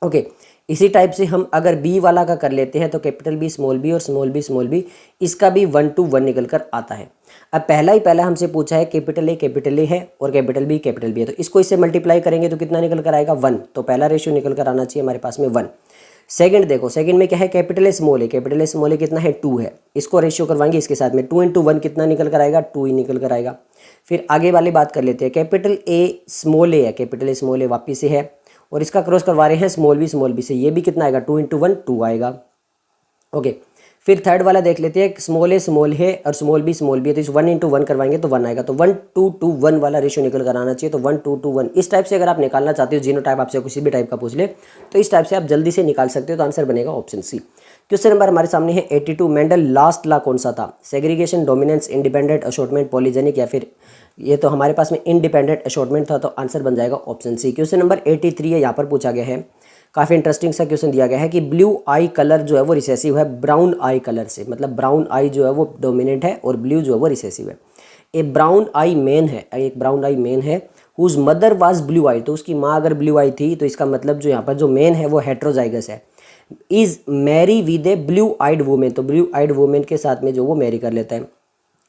ओके, इसी टाइप से हम अगर बी वाला का कर लेते हैं तो कैपिटल बी और स्मॉल बी इसका भी 1:1 निकल कर आता है। अब पहला हमसे पूछा है कैपिटल ए है और कैपिटल बी है, तो इसको इससे मल्टीप्लाई करेंगे तो कितना निकल कर आएगा, 1। तो पहला रेशियो निकल कर आना चाहिए हमारे पास में 1। सेकंड देखो, सेकंड में क्या है, कैपिटल ए स्मॉल ए कितना है, 2 है। इसको रेशियो करवाएंगे इसके साथ में, 2 × 1 कितना निकल कर आएगा, 2 ही निकल कर आएगा। फिर आगे वाली बात कर लेते हैं, कैपिटल ए स्मॉल ए वापिस से है और इसका क्रॉस करवा रहे हैं स्मॉल बी से, ये भी कितना आएगा, 2 × 1 2 आएगा। ओके, फिर थर्ड वाला देख लेते हैं, स्मॉल ए और स्मॉल बी है, तो इस 1 × 1 करवाएंगे तो 1 आएगा। तो 1:2:1 वाला रेशियो निकल कर आना चाहिए। तो 1:2:1 इस टाइप से अगर आप निकालना चाहते हो, जीनोटाइप आपसे किसी भी टाइप का पूछ ले तो इस टाइप से आप जल्दी से निकाल सकते हो। तो आंसर बनेगा ऑप्शन सी। क्वेश्चन नंबर हमारे सामने है 82। मेंडल लास्ट लॉ कौन सा था, segregation, dominance, independent assortment, polygenic या फिर ये तो हमारे पास में इंडिपेंडेंट असॉर्टमेंट था। तो आंसर बन जाएगा ऑप्शन सी। क्वेश्चन नंबर 83 है, यहाँ पर पूछा गया है, काफ़ी इंटरेस्टिंग सा क्वेश्चन दिया गया है कि ब्लू आई कलर जो है वो रिसेसिव है ब्राउन आई कलर से, मतलब ब्राउन आई जो है वो डोमिनेंट है और ब्लू जो है वो रिसेसिव है। एक ब्राउन आई मेन है हुज मदर वाज ब्लू आई, तो उसकी माँ अगर ब्लू आई थी तो इसका मतलब जो यहाँ पर जो मेन है वो हेट्रोजाइगस है। Is marry with a blue eyed women, तो ब्लू आइड वुमेन के साथ में जो वो मैरी कर लेता है।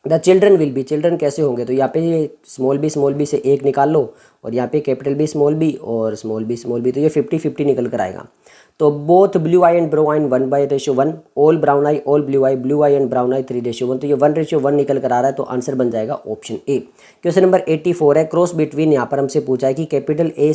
The children will be, children कैसे होंगे, तो यहाँ पे ये स्मॉल बी से एक निकाल लो और यहाँ पे कैपिटल बी और स्मॉल बी, तो ये 50-50 निकल कर आएगा। तो both blue eye and brown eye 1/1, all brown eye all blue eye and brown eye 3/1, तो ये 1/1 निकल कर आ रहा है, तो आंसर बन जाएगा ऑप्शन ए। क्वेश्चन नंबर 84 है, क्रॉस बिटवीन, यहाँ पर हमसे पूछा है कि कैपिटल ए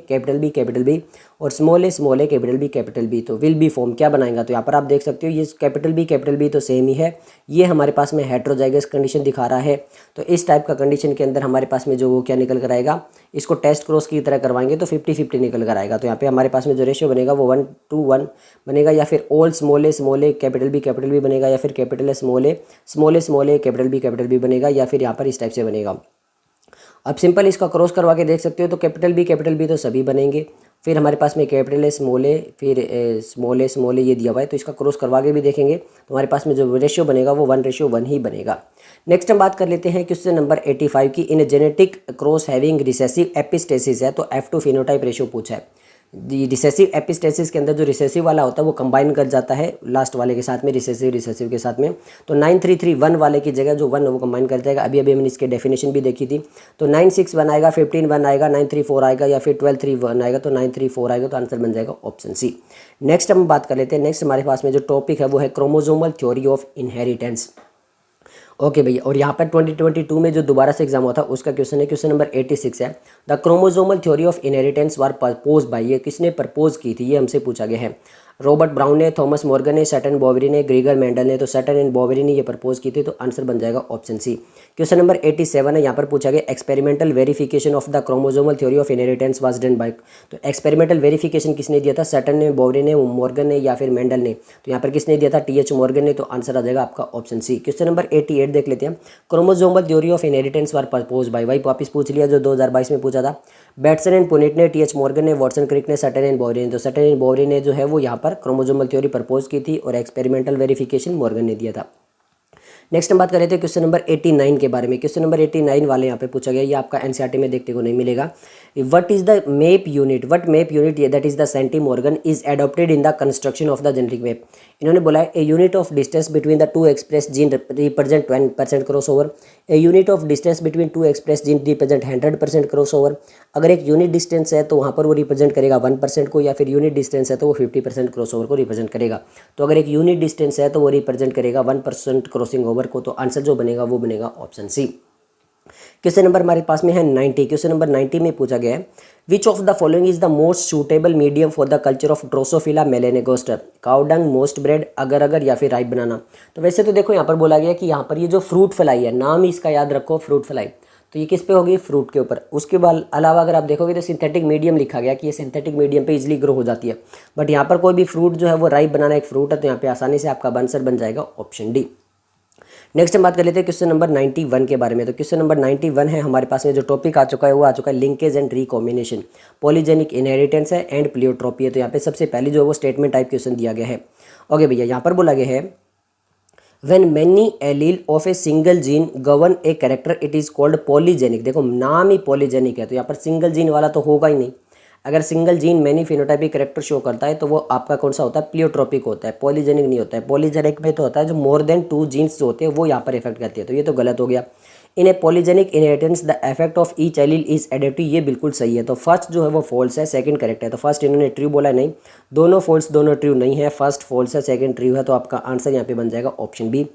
कैपिटल बी और स्मॉल ए कैपिटल बी, तो विल बी फॉर्म क्या बनाएगा, तो यहाँ पर आप देख सकते हो ये कैपिटल बी तो सेम ही है, ये हमारे पास में हेटेरोजाइगस कंडीशन दिखा रहा है। तो इस टाइप का कंडीशन के अंदर हमारे पास में जो वो क्या निकल कर आएगा, इसको टेस्ट क्रॉस की तरह करवाएंगे तो 50-50 निकल कर आएगा। तो यहाँ पे हमारे पास में जो रेशियो बनेगा वो 1:1 बनेगा, या फिर all small A capital B बनेगा, या फिर capital A small A capital B बनेगा, या फिर यहाँ पर इस टाइप से बनेगा। अब सिंपल इसका क्रॉस करवा के देख सकते हो, तो कैपिटल बी तो सभी बनेंगे, फिर हमारे पास में कैपिटल ए फिर स्मॉल ए ये दिया हुआ है, तो इसका क्रॉस करवा के भी देखेंगे तो हमारे पास में जो रेशियो बनेगा वो 1:1 ही बनेगा। नेक्स्ट हम बात कर लेते हैं क्वेश्चन नंबर 85 की, in genetic cross having recessive epistasis है, तो F2 फिनोटाइप रेशियो पूछा है। रिसेसिव एपिस्टेसिस के अंदर जो रिसेसिव वाला होता है वो कंबाइन कर जाता है लास्ट वाले के साथ में, रिसेसिव के साथ में, तो 9331 वाले की जगह जो 1 वो कंबाइन कर जाएगा। अभी हमने इसके डेफिनेशन भी देखी थी, तो 961 आएगा, 151 आएगा, 934 आएगा, या फिर 1231 आएगा, तो 934 आएगा, तो आंसर बन जाएगा ऑप्शन सी। नेक्स्ट हम बात कर लेते हैं, नेक्स्ट हमारे पास में जो टॉपिक है वो है chromosomal theory of inheritance. Okay भैया, और यहाँ पर 2022 में जो दोबारा से एग्जाम हुआ था उसका क्वेश्चन है, क्वेश्चन नंबर 86 है, the chromosomal theory of inheritance war propose by, ये किसने प्रपोज की थी, ये हमसे पूछा गया है। रॉबर्ट ब्राउन ने, थॉमस मॉर्गन ने, सटन बॉवेरी ने, ग्रीगर मेंडल ने, तो सटन एंड बॉवेरी ने ये प्रपोज की थी, तो आंसर बन जाएगा ऑप्शन सी। क्वेश्चन नंबर 87 है, यहाँ पर पूछा गया experimental verification of the chromosomal theory of inheritance was done by, तो एक्सपेरिमेंटल वेरिफिकेशन किसने दिया था, सटन ने, बॉवेरी ने, मॉर्गन ने, या फिर मेंडल ने, तो यहाँ पर किसने दिया था, TH मॉर्गन ने, तो आंसर आ जाएगा आपका ऑप्शन सी। क्वेश्चन नंबर 88 देख लेते हैं, chromosomal theory of inheritance war propose by, वही वापिस पूछ लिया जो 2022 में पूछा था। बैटसन एंड पुनेट ने, TH मॉर्गन ने, वॉटसन क्रिक ने, सटन एंड बॉवेरी ने, तो सटन एंड बॉवेरी ने जो है वो यहाँ पर क्रोमोसोमल थ्योरी प्रपोज की थी, और एक्सपेरिमेंटल वेरिफिकेशन मॉर्गन ने दिया था। नेक्स्ट हम बात कर रहे थे क्वेश्चन नंबर 89 के बारे में। क्वेश्चन नंबर 89 वाले यहाँ पे पूछा गया, ये आपका एनसीईआरटी में देखने को नहीं मिलेगा। What is the map unit, that is the centimorgan is adopted in the construction of the genetic map. इन्होंने बोला है a unit of distance between the two express gene represent 1% cross over, a unit of distance between two express gene represent 100% cross over. अगर एक unit distance है तो वहाँ पर वो रिप्रेजेंट करेगा 1% को, या फिर यूनिट डिस्टेंस है तो वो 50% क्रॉस ओवर को रिप्रेजेंट करेगा। तो अगर एक यूनिट डिस्टेंस है तो वो रिप्रेजेंट करेगा 1% क्रॉसिंग ओवर को, तो आंसर जो बनेगा वो बनेगा ऑप्शन सी। क्वेश्चन नंबर हमारे पास में है 90। क्वेश्चन नंबर 90 में पूछा गया है, which of the following is the most suitable medium for the culture of Drosophila melanogaster, cow dung, moist bread, agar agar, या फिर राइप बनाना। तो वैसे तो देखो यहाँ पर बोला गया कि यहाँ पर ये जो फ्रूट फ्लाई है, नाम ही इसका याद रखो फ्रूट फ्लाई, तो ये किस पे होगी, फ्रूट के ऊपर। उसके बाद अलावा अगर आप देखोगे तो सिंथेटिक मीडियम लिखा गया कि ये सिंथेटिक मीडियम पे इजीली ग्रो हो जाती है, बट यहाँ पर कोई भी फ्रूट जो है वो राइप बनाना एक फ्रूट है, तो यहाँ पे आसानी से आपका आंसर बन जाएगा ऑप्शन डी। नेक्स्ट हम बात कर लेते हैं क्वेश्चन नंबर 91 के बारे में। तो क्वेश्चन नंबर 91 है हमारे पास में जो टॉपिक आ चुका है वो आ चुका है linkage and recombination, polygenic inheritance है एंड प्लियोट्रोपी है। तो यहाँ पे सबसे पहले जो है वो स्टेटमेंट टाइप क्वेश्चन दिया गया है। ओके भैया, यहाँ पर बोला गया है when many allele of a single gene govern a character it is called polygenic. देखो नाम ही पॉलीजेनिक है, तो यहाँ पर सिंगल जीन वाला तो होगा ही नहीं। अगर single gene many phenotypic character show करता है तो वो आपका कौन सा होता है, प्लियोट्रोपिक होता है, पॉलीजेनिक नहीं होता है। पॉलीजेनिक में तो होता है जो मोर देन 2 जीन्स जो होते हैं वो यहाँ पर इफेक्ट करती है, तो ये तो गलत हो गया। In a polygenic inheritance the effect of each allele is adaptive, ये बिल्कुल सही है। तो फर्स्ट जो है वो फॉल्स है, सेकंड करेक्ट है। तो फर्स्ट इन्होंने ट्रू बोला है, नहीं, दोनों फॉल्स दोनों ट्रू नहीं है, फर्स्ट फॉल्स है सेकंड ट्रू है, तो आपका आंसर यहाँ पे बन जाएगा ऑप्शन बी।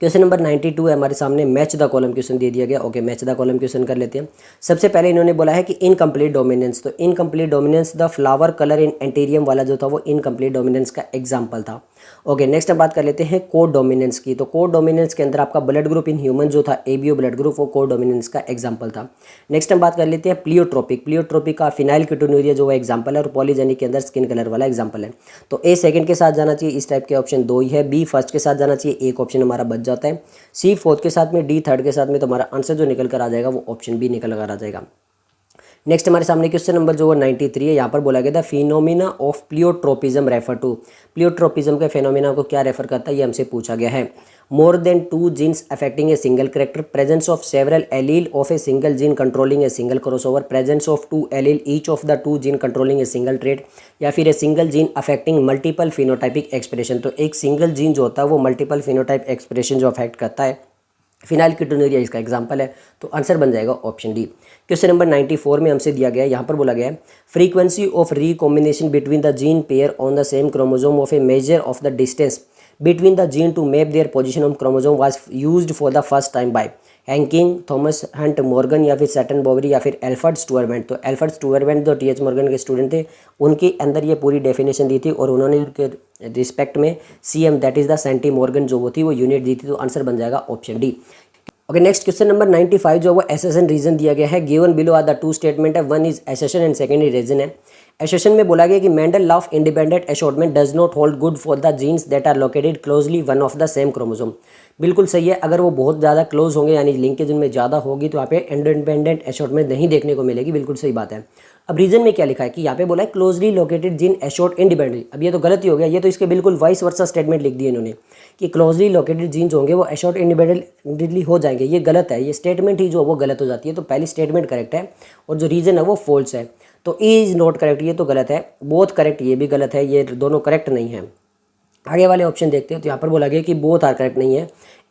क्वेश्चन नंबर 92 है हमारे सामने, मैच द कॉलम क्वेश्चन दे दिया गया। Okay, match the column question कर लेते हैं। सबसे पहले इन्होंने बोला है कि इनकम्प्लीट डोमिनेंस, तो incomplete dominance the flower colour in antirrhinum वाला जो था वो इनकम्प्लीट डोमिनेंस का एग्जाम्पल था। ओके, नेक्स्ट हम बात कर लेते हैं कोड डोमिनेंस की। तो कोड डोमिनेंस के अंदर आपका ब्लड ग्रुप इन ह्यूमन जो था एबीओ ब्लड ग्रुप, वो कोड डोमिनेंस का एग्जाम्पल था। नेक्स्ट हम बात कर लेते हैं प्लियोट्रोपिक का फिनाइल कीटोन्यूरिया जो है एग्जाम्पल है, और पॉलीजेनिक के अंदर स्किन कलर वाला एग्जाम्पल है। तो ए सेकंड के साथ जाना चाहिए, इस टाइप के ऑप्शन 2 ही है। बी फर्स्ट के साथ जाना चाहिए, एक ऑप्शन हमारा बच जाता है। सी फोर्थ के साथ में, डी थर्ड के साथ में, तो हमारा आंसर जो निकल कर आ जाएगा वो ऑप्शन बी निकल कर आ जाएगा। नेक्स्ट हमारे सामने क्वेश्चन नंबर जो 93 है, यहाँ पर बोला गया था फिनोमिना ऑफ प्लियोट्रोपिज्म रेफर टू। प्लियोट्रोपिज्म के फिनोमिना को क्या रेफर करता है, ये हमसे पूछा गया है। More than 2 genes affecting a single character, presence of several allele of a single gene controlling a single crossover, presence of 2 allele each of the 2 gene controlling a single trait, या फिर a single gene affecting multiple phenotypic expression. तो एक single gene जो होता है वो multiple phenotype expression जो affect करता है, फिनाइल कीटोन्यूरिया इसका एग्जाम्पल है, तो आंसर बन जाएगा ऑप्शन डी। क्वेश्चन नंबर 94 में हमसे दिया गया है, यहाँ पर बोला गया है frequency of recombination between the gene pair on the same chromosome of a measure of the distance between the gene to map their position on chromosome was used for the first time by Hanking, Thomas Hunt Morgan या फिर Satan बॉवरी या फिर Alfred स्टुअरवेंट। तो Alfred स्टुअरवेंट जो TH. Morgan के student थे, उनके अंदर ये पूरी डेफिनेशन दी थी और उन्होंने उनके रिस्पेक्ट में CM that is the centimorgan जो वो थी वो यूनिट दी थी। तो आंसर बन जाएगा option D. Okay, next question number 95 जो वो एसेशन रीजन दिया गया है। Given below are the two statement है, one is assertion and second is reason है। एसेशन में बोला गया कि Mendel law of independent assortment does not hold good for the genes that are located closely one of the same chromosome. बिल्कुल सही है, अगर वो बहुत ज़्यादा क्लोज होंगे यानी लिंकेज उनमें ज़्यादा होगी तो यहाँ पे इंडिपेंडेंट असॉर्टमेंट नहीं देखने को मिलेगी। बिल्कुल सही बात है। अब रीजन में क्या लिखा है कि यहाँ पे बोला है closely located gene assort independently. अब ये तो गलत ही हो गया, ये तो इसके बिल्कुल वाइस वर्सा स्टेटमेंट लिख दिए इन्होंने कि क्लोजली लोकेटेड जीन्स होंगे वो असॉर्ट इंडिपेंडेंटली हो जाएंगे। ये गलत है, ये स्टेटमेंट ही जो वो गलत हो जाती है। तो पहली स्टेटमेंट करेक्ट है और जो रीजन है वो फॉल्स है। तो ई इज नॉट करेक्ट, ये तो गलत है। बोथ करेक्ट, ये भी गलत है, ये दोनों करेक्ट नहीं है। आगे वाले ऑप्शन देखते हैं, तो यहाँ पर बोला गया कि बोथ आर करेक्ट नहीं है,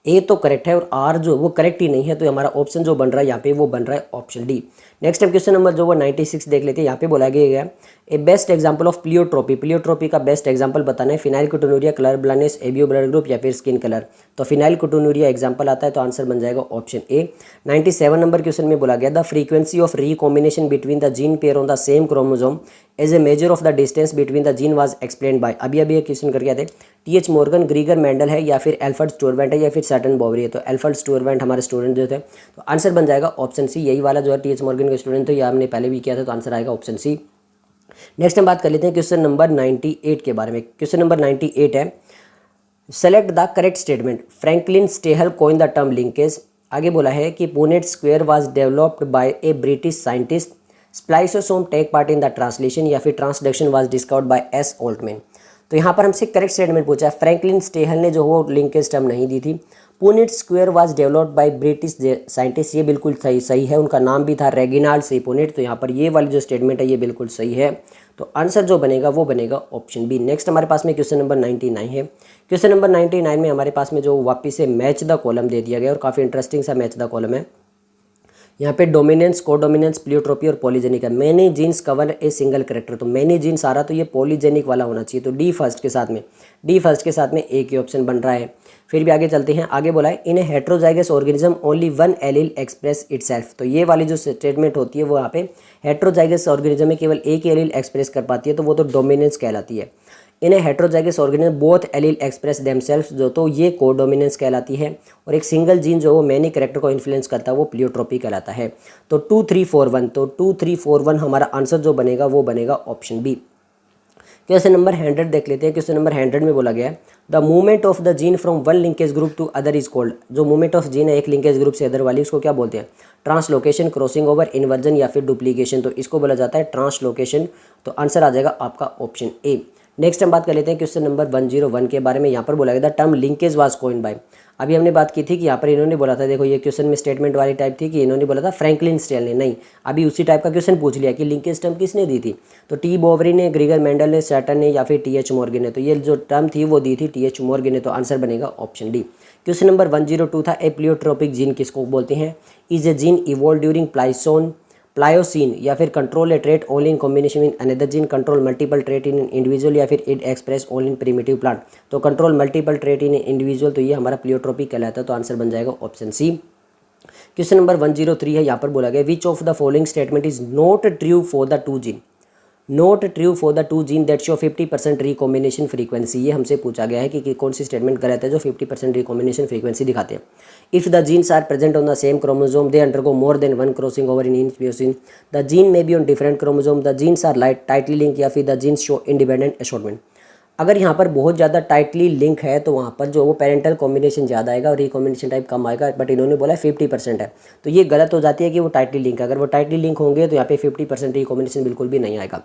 ए तो करेक्ट है और आर जो वो करेक्ट ही नहीं है। तो हमारा ऑप्शन जो बन रहा है यहाँ पे वो बन रहा है ऑप्शन डी। नेक्स्ट हम क्वेश्चन नंबर जो वो 96 देख लेते हैं। यहाँ पे बोला गया a best example of pleiotropy. Pleiotropy का बेस्ट एग्जांपल बताना है। Phenylketonuria, colour blindness, ABO blood group या फिर स्किन कलर। तो फिनाइल कीटोन्यूरिया एग्जांपल आता है, तो आंसर बन जाएगा ऑप्शन ए। 97 नंबर क्वेश्चन में बोला गया the frequency of recombination between the gene pair on the same chromosome as a measure of the distance between the gene was explained by. अभी ये क्वेश्चन करके आते टी.एच. मॉर्गन, ग्रीगर मेंडल है या फिर एल्फ्रेड स्टुअरवेंट है या फिर सैटन बॉवरी है। तो एल्फ्रेड स्टुअरवेंट हमारे स्टूडेंट जो थे, तो आंसर बन जाएगा ऑप्शन सी। यही वाला जो है टी.एच. मॉर्गन के स्टूडेंट थे, ये हमने पहले भी किया था, तो आंसर आएगा ऑप्शन सी। नेक्स्ट हम बात कर लेते हैं क्वेश्चन नंबर 98 के बारे में। क्वेश्चन नंबर 98 है select the correct statement. Franklin Stahl coined the term linkage. आगे बोला है कि Punnett square was developed by a British scientist, spliceosome take part in the translation या फिर transduction was discovered by S Altman. तो यहाँ पर हमसे करेक्ट स्टेटमेंट पूछा है। फ्रैंकलिन स्टेहल ने जो वो लिंकेज टर्म नहीं दी थी। Punnett square was developed by British scientist, ये बिल्कुल सही है। उनका नाम भी था रेगिनाल्ड सी पुनेट। तो यहाँ पर ये वाली जो स्टेटमेंट है ये बिल्कुल सही है। तो आंसर जो बनेगा वो बनेगा ऑप्शन बी। नेक्स्ट हमारे पास में क्वेश्चन नंबर 99 है। क्वेश्चन नंबर 99 में हमारे पास में जो वापिस से मैच द कॉलम दे दिया गया और काफ़ी इंटरेस्टिंग सा मैच द कॉलम है। यहाँ पे डोमिनेंस, कोडोमिनेंस, प्लियोट्रोपी और पॉलीजेनिक है। Many genes cover a single character. तो मैनी जीन्स आ रहा तो ये पॉलीजेनिक वाला होना चाहिए। तो डी फर्स्ट के साथ में एक ही ऑप्शन बन रहा है। फिर भी आगे चलते हैं। आगे बोला है in a heterozygous organism only one allele express itself. तो ये वाली जो स्टेटमेंट होती है वो यहाँ पे हेट्रोजाइगस ऑर्गेनिज्म में केवल एक ही एलील एक्सप्रेस कर पाती है, तो वो तो डोमिनेंस कहलाती है। In a heterozygous organism both allele express themselves, जो तो ये कोडोमिनेंस कहलाती है। और एक सिंगल जीन जो वो मैनी करेक्टर को इन्फ्लुएंस करता है वो प्लियोट्रोपी कहलाता है। तो 2 3 4 1, तो 2 3 4 1 हमारा आंसर जो बनेगा वो बनेगा ऑप्शन बी। क्वेश्चन नंबर 100 देख लेते हैं। क्वेश्चन नंबर 100 में बोला गया है the movement of the gene from one linkage group to other is called. जो मूवमेंट ऑफ जीन है एक लिंकेज ग्रुप से अदर वाली, उसको क्या बोलते हैं? ट्रांसलोकेशन, क्रॉसिंग ओवर, इन्वर्जन या फिर डुप्लीकेशन। तो इसको बोला जाता है ट्रांसलोकेशन। तो आंसर आ जाएगा आपका ऑप्शन ए। नेक्स्ट हम बात कर लेते हैं क्वेश्चन नंबर 101 के बारे में। यहाँ पर बोला गया the term linkage was coined bye. अभी हमने बात की थी कि यहाँ पर इन्होंने बोला था, देखो ये क्वेश्चन में स्टेटमेंट वाली टाइप थी कि इन्होंने बोला था फ्रैंकलिन स्टेहल ने। नहीं, अभी उसी टाइप का क्वेश्चन पूछ लिया कि लिंकेज टर्म किसने दी थी। तो टी बोवरी ने, ग्रीगर मेंडल ने, सैटन ने या फिर टी.एच. मॉर्गन ने। तो ये जो टर्म थी वो दी थी टी.एच. मॉर्गन ने। तो आंसर बनेगा ऑप्शन डी। क्वेश्चन नंबर 102 था ए प्लियोट्रोपिक जीन किसको बोलते हैं? Is a gene evolve during Pliocene या फिर control a trait only in combination in another gene, control multiple trait in individual या फिर it express only in primitive plant. तो control multiple trait in individual, तो ये हमारा pleiotropic कहलाता है। तो आंसर बन जाएगा ऑप्शन सी। क्वेश्चन नंबर 103 है। यहाँ पर बोला गया विच of the following statement is not true for the two gene, not true for the two gene that show 50% recombination frequency. ये हमसे पूछा गया है कि कौन सी स्टेटमेंट गलत है जो 50% रिकॉम्बिनेशन फ्रीक्वेंसी दिखाते हैं। If the genes are present on the same chromosome they undergo more than one crossing over in each. The gene may be on different chromosome, the genes are tightly link या फिर the genes show independent assortment. अगर यहाँ पर बहुत ज़्यादा tightly link है तो वहाँ पर जो वो पेरेंटल कॉम्बिनेशन ज़्यादा आएगा और रिकॉम्बिनेशन टाइप कम आएगा। बट इन्होंने बोला 50% है, तो ये गलत हो जाती है कि वो टाइटली लिंक है। अगर वो टाइटली लिंक होंगे तो यहाँ पे 50% रिकॉम्बिनेशन बिल्कुल भी नहीं आएगा।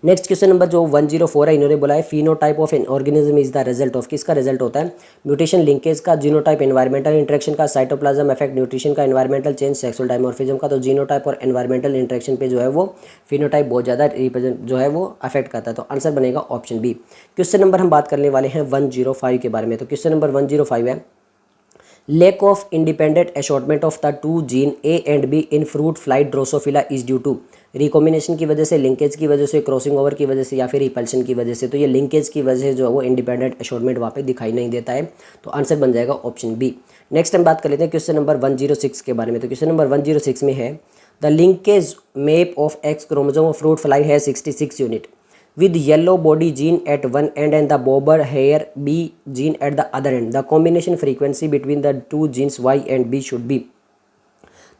नेक्स्ट क्वेश्चन नंबर जो 104 है, इन्होंने बोला है phenotype of an organism is the result of. किसका रिजल्ट होता है? म्यूटेशन, लिंकेज का, जीनोटाइप एनवायरमेंटल इंटरेक्शन का, साइटोप्लाज्म इफेक्ट, न्यूट्रिशन का, एनवायरमेंटल चेंज, सेक्सुअल डायमॉर्फिज्म का। तो जीनोटाइप और एनवायरमेंटल इंटरेक्शन पे जो है वो फिनोटाइप बहुत ज़्यादा रिप्रेजेंट जो है वो अफेक्ट करता है। तो आंसर बनेगा ऑप्शन बी। क्वेश्चन नंबर हम बात करने वाले हैं 105 के बारे में। तो क्वेश्चन नंबर 105 है lack of independent assortment of the two gene A and B in fruit fly Drosophila is due to, recombination की वजह से, लिंकेज की वजह से, क्रॉसिंग ओवर की वजह से, या फिर रिपल्शन की वजह से। तो ये लिंकेज की वजह से जो है वो इंडिपेंडेंट असॉर्टमेंट वहाँ पे दिखाई नहीं देता है, तो आंसर बन जाएगा ऑप्शन बी। नेक्स्ट हम बात कर लेते हैं क्वेश्चन नंबर 106 के बारे में। तो क्वेश्चन नंबर 106 में है the linkage map of x chromosome of fruit fly है 66 unit with yellow body gene at one end and the bobber hair B gene at the other end. The combination frequency between the two genes Y and B should be.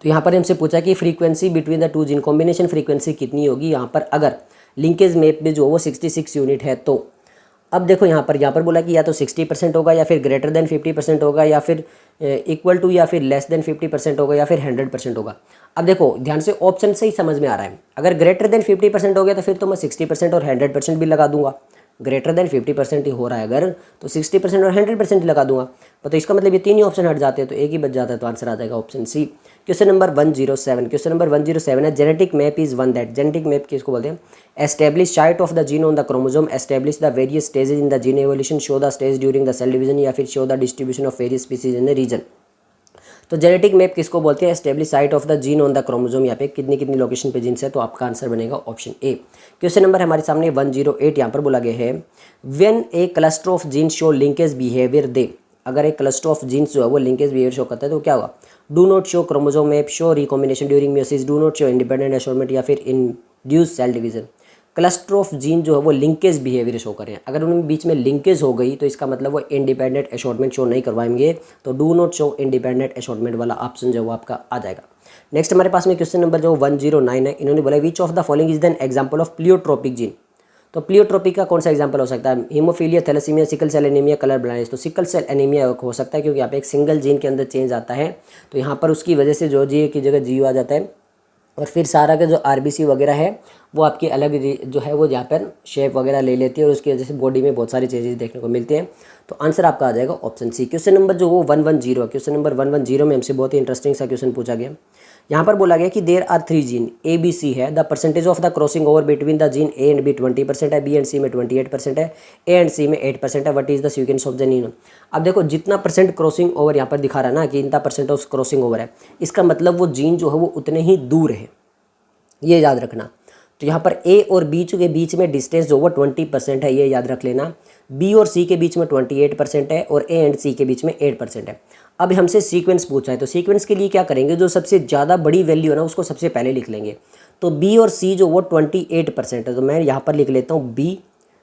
तो यहाँ पर हमसे पूछा कि frequency between the two gene, combination frequency कितनी होगी यहाँ पर अगर लिंकेज मैप में जो वो 66 यूनिट है। तो अब देखो यहाँ पर बोला कि या तो 60% होगा, या फिर ग्रेटर देन 50% होगा, या फिर इक्वल टू, या फिर लेस देन 50% होगा, या फिर 100% होगा। अब देखो ध्यान से ऑप्शन से ही समझ में आ रहा है, अगर ग्रेटर देन 50% हो गया तो फिर तो मैं 60% और 100% भी लगा दूंगा। ग्रेटर देन 50% ही हो रहा है अगर, तो 60% और 100% ही लगा दूंगा। तो इसका मतलब ये तीन ही ऑप्शन हट जाते हैं, तो एक ही बच जाता है, तो आंसर आ जाएगा option C. Question number 107, question number 107 है genetic map is one that, genetic map किसको बोलते हैं? Establish site of the gene on the chromosome, establish the various stages in the gene evolution, show the stage during the cell division, या फिर show the distribution of various species in the region. तो genetic map किसको बोलते हैं? Establish site of the gene on the chromosome, यहाँ पे कितनी कितनी लोकेशन पे जीन्स है, तो आपका आंसर बनेगा ऑप्शन ए। क्वेश्चन नंबर हमारे सामने 108 यहाँ पर बोला गया है when a cluster of genes show linkage behaviour they, अगर एक क्लस्टर ऑफ जीन्स जो है वो लिंकेज बिहेवियर शो करता है तो क्या होगा? Do not show chromosome map, show recombination during meiosis, do not show independent assortment, या फिर induce cell division. Cluster of gene जो है वो लिंकेज बिहेवियर शो करें, अगर उनके बीच में लिंकेज हो गई तो इसका मतलब वो इंडिपेंडेंट असॉर्टमेंट शो नहीं करवाएंगे, तो do not show independent assortment वाला ऑप्शन जो है वो आपका आ जाएगा। नेक्स्ट हमारे पास में क्वेश्चन नंबर जो 109 है, इन्होंने बोला which of the following is an example of pleiotropic gene. तो प्लियोट्रोपिक का कौन सा एग्जांपल हो सकता है? Haemophilia, thalassaemia, sickle cell anaemia, colour blindness. तो सिकल सेल एनीमिया हो सकता है क्योंकि यहाँ पे एक सिंगल जीन के अंदर चेंज आता है, तो यहाँ पर उसकी वजह से जो जी की जगह जीओ आ जाता है, और फिर सारा का जो आरबीसी वगैरह है वो आपकी अलग जो है वो यहाँ पर शेप वगैरह ले लेती है, और उसकी वजह से बॉडी में बहुत सारी चेंजेस देखने को मिलते हैं। तो आंसर आपका आ जाएगा ऑप्शन सी। क्वेश्चन नंबर जो वो 110 है, क्वेश्चन नंबर 110 में हमसे बहुत ही इंटरेस्टिंग सा क्वेश्चन पूछा गया। यहाँ पर बोला गया कि there are 3 gene A B C है, the percentage of the crossing over between the gene A and B 20% है, बी एंड सी में 28% है, ए एंड सी में 8% है, what is the sequence of the gene. अब देखो जितना परसेंट क्रॉसिंग ओवर यहाँ पर दिखा रहा है ना कि इतना परसेंट ऑफ क्रॉसिंग ओवर है, इसका मतलब वो जीन जो है वो उतने ही दूर है, ये याद रखना। तो यहाँ पर ए और बी के बीच में डिस्टेंस जो वो 20% है, ये याद रख लेना। बी और सी के बीच में 28% है, और ए एंड सी के बीच में 8% है। अब हमसे सीक्वेंस पूछा है, तो सीक्वेंस के लिए क्या करेंगे, जो सबसे ज़्यादा बड़ी वैल्यू है ना उसको सबसे पहले लिख लेंगे। तो बी और सी जो वो 28% है, तो मैं यहाँ पर लिख लेता हूँ बी,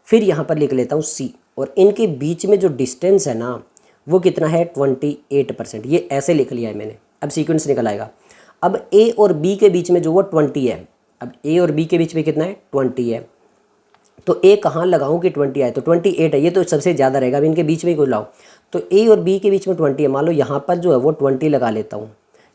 फिर यहाँ पर लिख लेता हूँ सी, और इनके बीच में जो डिस्टेंस है ना वो कितना है 28%, ये ऐसे लिख लिया है मैंने। अब सीक्वेंस निकल आएगा। अब ए और बी के बीच में जो वो 20 है, अब ए और बी के बीच में कितना है 20 है, तो ए कहाँ लगाऊं कि 20 आए, तो 28 है, ये तो सबसे ज़्यादा रहेगा। अब इनके बीच में कोई लाओ, तो ए और बी के बीच में 20 है, मान लो यहाँ पर जो है वो 20 लगा लेता हूँ,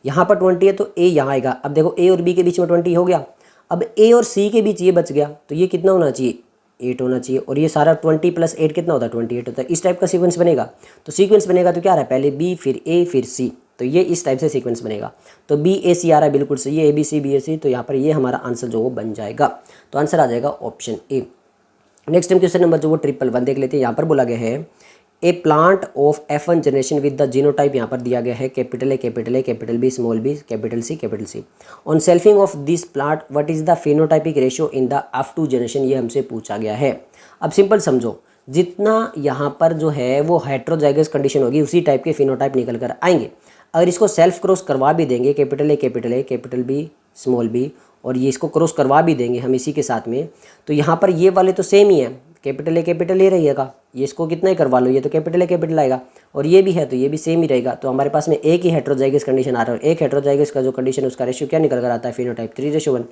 यहाँ पर 20 है तो ए यहाँ आएगा। अब देखो ए और बी के बीच में 20 हो गया, अब ए और सी के बीच ये बच गया, तो ये कितना होना चाहिए 8 होना चाहिए, और ये सारा 20 + 8 कितना होता है 28 होता है। इस टाइप का सीक्वेंस बनेगा। तो सीक्वेंस बनेगा तो क्या आ रहा है, पहले बी फिर ए फिर सी, तो ये इस टाइप से सीक्वेंस बनेगा। तो बी ए सी आ रहा है, बिल्कुल सही है, ए बी सी बी ए सी, तो यहाँ पर ये हमारा आंसर जो वो बन जाएगा। तो आंसर आ जाएगा ऑप्शन ए। नेक्स्ट हम क्वेश्चन नंबर जो वो 111 देख लेते हैं। यहाँ पर बोला गया है a plant of F1 generation with the genotype, यहाँ पर दिया गया है capital A, capital B, small B, capital C. On selfing of this plant what is the phenotypic ratio in the F2 generation, ये हमसे पूछा गया है। अब सिंपल समझो, जितना यहाँ पर जो है वो हेट्रोजाइगस कंडीशन होगी उसी टाइप के फिनोटाइप निकल कर आएंगे। अगर इसको सेल्फ क्रॉस करवा भी देंगे, capital A, capital B, small B, और ये इसको क्रॉस करवा भी देंगे हम इसी के साथ में, तो यहाँ पर ये वाले तो सेम ही है, कैपिटल ए रहेगा, ये इसको कितना ही करवा लो, ये तो कैपिटल आएगा, और ये भी है तो ये भी सेम ही रहेगा। तो हमारे पास में एक ही हेट्रोजाइगस कंडीशन आ रहा है, और एक हेट्रोजाइगस का जो कंडीशन उसका रेशियो क्या निकल कर आता है फिनोटाइप 3:1।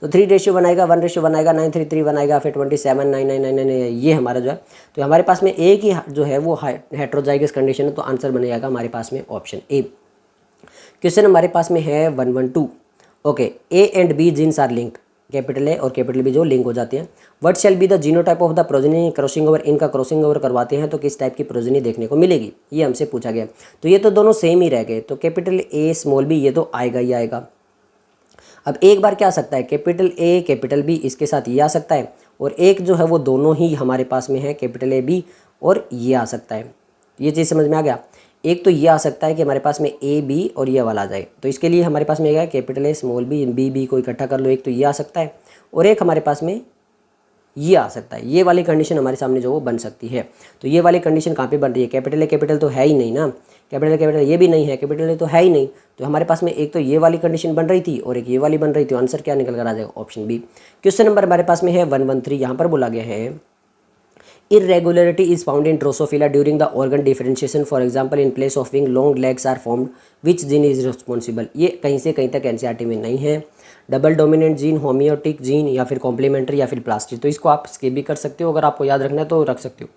तो 3:1 आएगा, 1:1 आएगा, 9:3:3 आएगा, फिर 27 9 ये हमारा जो है, तो हमारे पास में एक ही जो है वो हेट्रोजाइगस कंडीशन है, तो आंसर बन जाएगा हमारे पास में ऑप्शन ए। क्वेश्चन हमारे पास में है 112। Okay, A and B genes are linked, capital A और कैपिटल बी जो लिंक हो जाते हैं। What shall be the genotype of the progeny crossing over, इनका क्रॉसिंग ओवर करवाते हैं तो किस टाइप की प्रोजेनी देखने को मिलेगी, ये हमसे पूछा गया। तो ये तो दोनों सेम ही रह गए, तो कैपिटल ए स्मॉल बी ये तो आएगा ही आएगा। अब एक बार क्या आ सकता है, कैपिटल ए कैपिटल बी इसके साथ ये आ सकता है, और एक जो है वो दोनों ही हमारे पास में है कैपिटल ए बी और ये आ सकता है। ये चीज़ समझ में आ गया। एक तो ये आ सकता है कि हमारे पास में ए बी और ये वाला आ जाए, तो इसके लिए हमारे पास में क्या है, capital A small B, B को इकट्ठा कर लो, एक तो ये आ सकता है और एक हमारे पास में ये आ सकता है। ये वाली कंडीशन हमारे सामने जो वो बन सकती है। तो ये वाली कंडीशन कहाँ पे बन रही है, कैपिटल ए कैपिटल तो है ही नहीं ना, कैपिटल ए कैपिटल ये भी नहीं है, कैपिटल ए तो है ही नहीं। तो हमारे पास में एक तो ये वाली कंडीशन बन रही थी और एक ये वाली बन रही थी। आंसर क्या निकल कर आ जाएगा, ऑप्शन बी। क्वेश्चन नंबर हमारे पास में है 113, यहाँ पर बोला गया है irregularity is found in Drosophila during the organ differentiation. For example, in place of wing, long legs are formed. Which gene is responsible? ये कहीं से कहीं तक एनसीईआरटी में नहीं है। Double dominant gene, homeotic gene या फिर कॉम्प्लीमेंट्री या फिर प्लास्टिक, तो इसको आप स्किप भी कर सकते हो, अगर आपको याद रखना है तो रख सकते हो,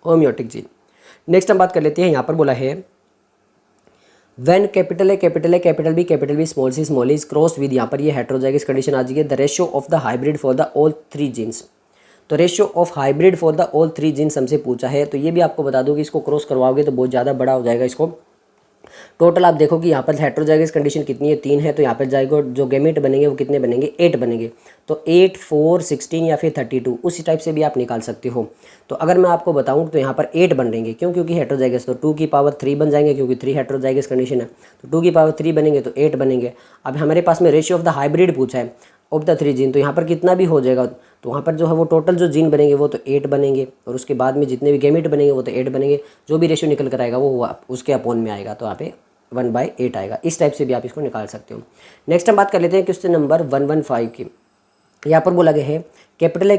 होम्योटिक जीन। नेक्स्ट हम बात कर लेते हैं, यहाँ पर बोला है When capital A capital B small is cross with, यहाँ पर ये हेट्रोजाइगस कंडीशन आ जाएगी। The ratio of the hybrid for the all 3 genes, तो ratio of hybrid for the all 3 genes हमसे पूछा है। तो ये भी आपको बता दूं कि इसको क्रॉस करवाओगे तो बहुत ज़्यादा बड़ा हो जाएगा। इसको टोटल आप देखो कि यहाँ पर हेट्रोजाइगस कंडीशन कितनी है, 3 है, तो यहाँ पर जाएगा जो गैमेट बनेंगे वो कितने बनेंगे, 8 बनेंगे। तो 8, 4, 16 या फिर 32, उसी टाइप से भी आप निकाल सकते हो। तो अगर मैं आपको बताऊँ तो यहाँ पर 8 बनेंगे, क्यों, क्योंकि हेट्रोजाइगस, तो 2 की पावर 3 बन जाएंगे, क्योंकि 3 हेट्रोजाइगस कंडीशन है, तो 2 की पावर 3 बनेंगे तो 8 बनेंगे। अब हमारे पास में रेशियो ऑफ द हाइब्रिड पूछा है ऑफ द 3 जीन, तो यहाँ पर कितना भी हो जाएगा, तो वहाँ पर जो है वो टोटल जो जीन बनेंगे वो तो 8 बनेंगे और उसके बाद में जितने भी गैमेट बनेंगे वो तो 8 बनेंगे। जो भी रेशियो निकल कर आएगा वो उसके अपॉन में आएगा, तो यहाँ पे 1/8 आएगा। इस टाइप से भी आप इसको निकाल सकते हो। नेक्स्ट हम बात कर लेते हैं क्वेश्चन नंबर 115 की। यहाँ पर बोला गया है capital A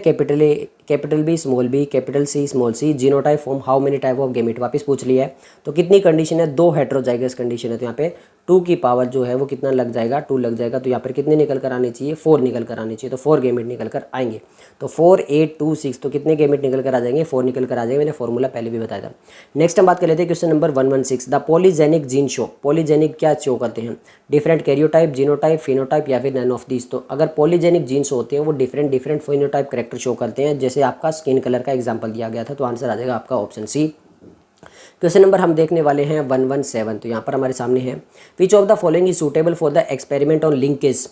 capital B capital C small C, genotype form how many type of gamete, वापस पूछ लिया है। तो कितनी कंडीशन है, 2 हेट्रोजाइगस कंडीशन है, तो यहाँ पे 2 की पावर जो है वो कितना लग जाएगा, 2 लग जाएगा। तो यहाँ पर कितने निकल कर आने चाहिए, 4 निकल कर आने चाहिए, तो 4 गैमेट निकल कर आएंगे। तो 4, 8, 2, 6, तो कितने गैमेट निकल कर आ जाएंगे, 4 निकल कर आ जाएंगे। मैंने फॉर्मूला पहले भी बताया था। नेक्स्ट हम बात कर लेते हैं question number 116, the polygenic gene show, polygenic क्या शो करते हैं, डिफरेंट कैरियोटाइप, जीनोटाइप, फिनोटाइप या फिर नन ऑफ दिस। तो अगर पॉलीजेनिक जीन्स होते हैं वो डिफरेंट फिनोटाइप कैरेक्टर शो करते हैं, जैसे आपका स्किन कलर का एग्जांपल दिया गया था। तो आंसर आ जाएगा आपका ऑप्शन सी। क्वेश्चन नंबर हम देखने वाले हैं 117, तो यहाँ पर हमारे सामने है which of the following is suitable for the experiment on linkage.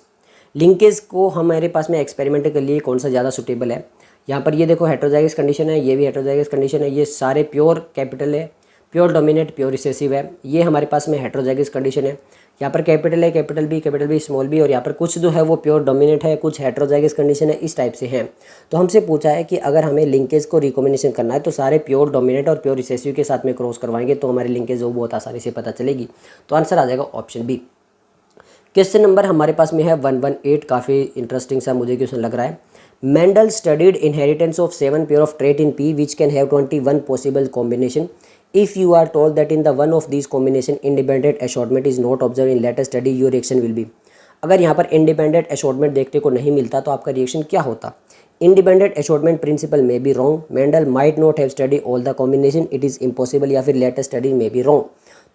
Linkage को हमारे पास में एक्सपेरिमेंट के लिए कौन सा ज़्यादा सूटेबल है। यहाँ पर ये देखो हेट्रोजाइगस कंडीशन है, ये भी हेट्रोजाइगस कंडीशन है, ये सारे प्योर कैपिटल है, प्योर डोमिनेट, प्योर रिसेसिव है। ये हमारे पास में हेट्रोजाइगस कंडीशन है। यहाँ पर कैपिटल है कैपिटल बी स्मॉल बी, और यहाँ पर कुछ जो है वो प्योर डोमिनेट है, कुछ हेट्रोजाइगस कंडीशन है, इस टाइप से है। तो हमसे पूछा है कि अगर हमें लिंकेज को रिकॉम्बिनेशन करना है तो सारे प्योर डोमिनेट और प्योर रिसेसिव के साथ में क्रॉस करवाएंगे, तो हमारी लिंकेज वो बहुत आसानी से पता चलेगी। तो आंसर आ जाएगा ऑप्शन बी। क्वेश्चन नंबर हमारे पास में है 118, काफ़ी इंटरेस्टिंग सा मुझे क्वेश्चन लग रहा है। Mendel studied inheritance of 7 pair of trait in P which can have 21 possible combination. If you are told that in the one of these combination independent assortment is not observed in later study, your reaction will be। अगर यहाँ पर independent assortment देखने को नहीं मिलता तो आपका reaction क्या होता। इंडिपेंडेंट assortment प्रिंसिपल में be wrong, Mendel might not have study all the combination, it is impossible, या फिर लेटर स्टडी में बी रॉन्ग।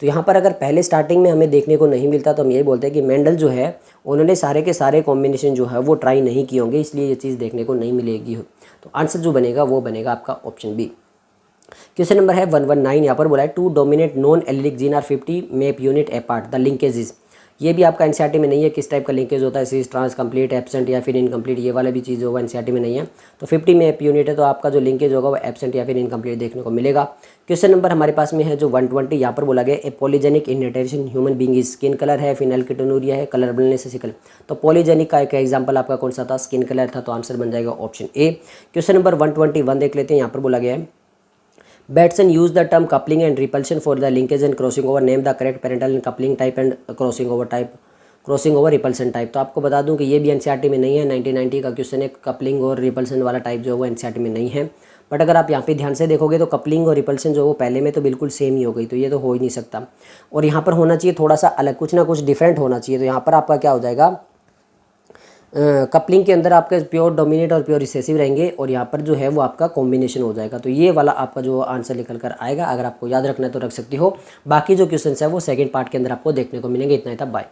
तो यहाँ पर अगर पहले स्टार्टिंग में हमें देखने को नहीं मिलता तो हम यही बोलते हैं कि मेंडल जो है उन्होंने सारे के सारे कॉम्बिनेशन जो है वो ट्राई नहीं किए होंगे, इसलिए ये चीज़ देखने को नहीं मिलेगी। तो आंसर जो बनेगा वो बनेगा आपका ऑप्शन बी। क्वेश्चन नंबर है 119, यहाँ पर बोला है 2 dominate non allelic gene are 50 map unit apart, the linkages. ये भी आपका एनसीईआरटी में नहीं है, किस टाइप का लिंकेज होता है, सिस, ट्रांस, कंप्लीट, एब्सेंट या फिर इनकम्प्लीट, ये वाला भी चीज़ होगा एनसीईआरटी में नहीं है। तो 50 मैप यूनिट है, तो आपका जो लिंकेज होगा वो एब्सेंट या फिर इनकम्प्लीट देखने को मिलेगा। क्वेश्चन नंबर हमारे पास में है जो 120, यहाँ पर बोला गया a polygenic inheritance human being is, skin colour है, फिनाइलकीटोनुरिया है, कलर ब्लाइंडनेस से सिकल। तो पॉलीजेनिक का एक एग्जाम्पल आपका कौन सा था, स्किन कलर था, तो आंसर बन जाएगा ऑप्शन ए। क्वेश्चन नंबर 121 देख लेते हैं, यहाँ पर बोला गया है Batson use the term coupling and repulsion for the linkage and crossing over. Name the correct parental and coupling type and crossing over repulsion type। तो आपको बता दूं कि ये भी एनसीईआरटी में नहीं है, 1990 का क्वेश्चन है। कपलिंग और रिपल्सन वाला टाइप जो है वो एनसीईआरटी में नहीं है। बट अगर आप यहाँ पे ध्यान से देखोगे तो कपलिंग और रिपल्सन जो है वो पहले में तो बिल्कुल सेम ही हो गई, तो ये तो हो ही नहीं सकता। और यहाँ पर होना चाहिए थोड़ा सा अलग, कुछ ना कुछ डिफरेंट होना चाहिए। तो यहाँ पर आपका क्या हो जाएगा, कपलिंग के अंदर आपके प्योर डोमिनेट और प्योर रिसेसिव रहेंगे, और यहाँ पर जो है वो आपका कॉम्बिनेशन हो जाएगा। तो ये वाला आपका जो आंसर निकल कर आएगा, अगर आपको याद रखना है तो रख सकती हो। बाकी जो क्वेश्चन है वो सेकंड पार्ट के अंदर आपको देखने को मिलेंगे। इतना ही था, बाय।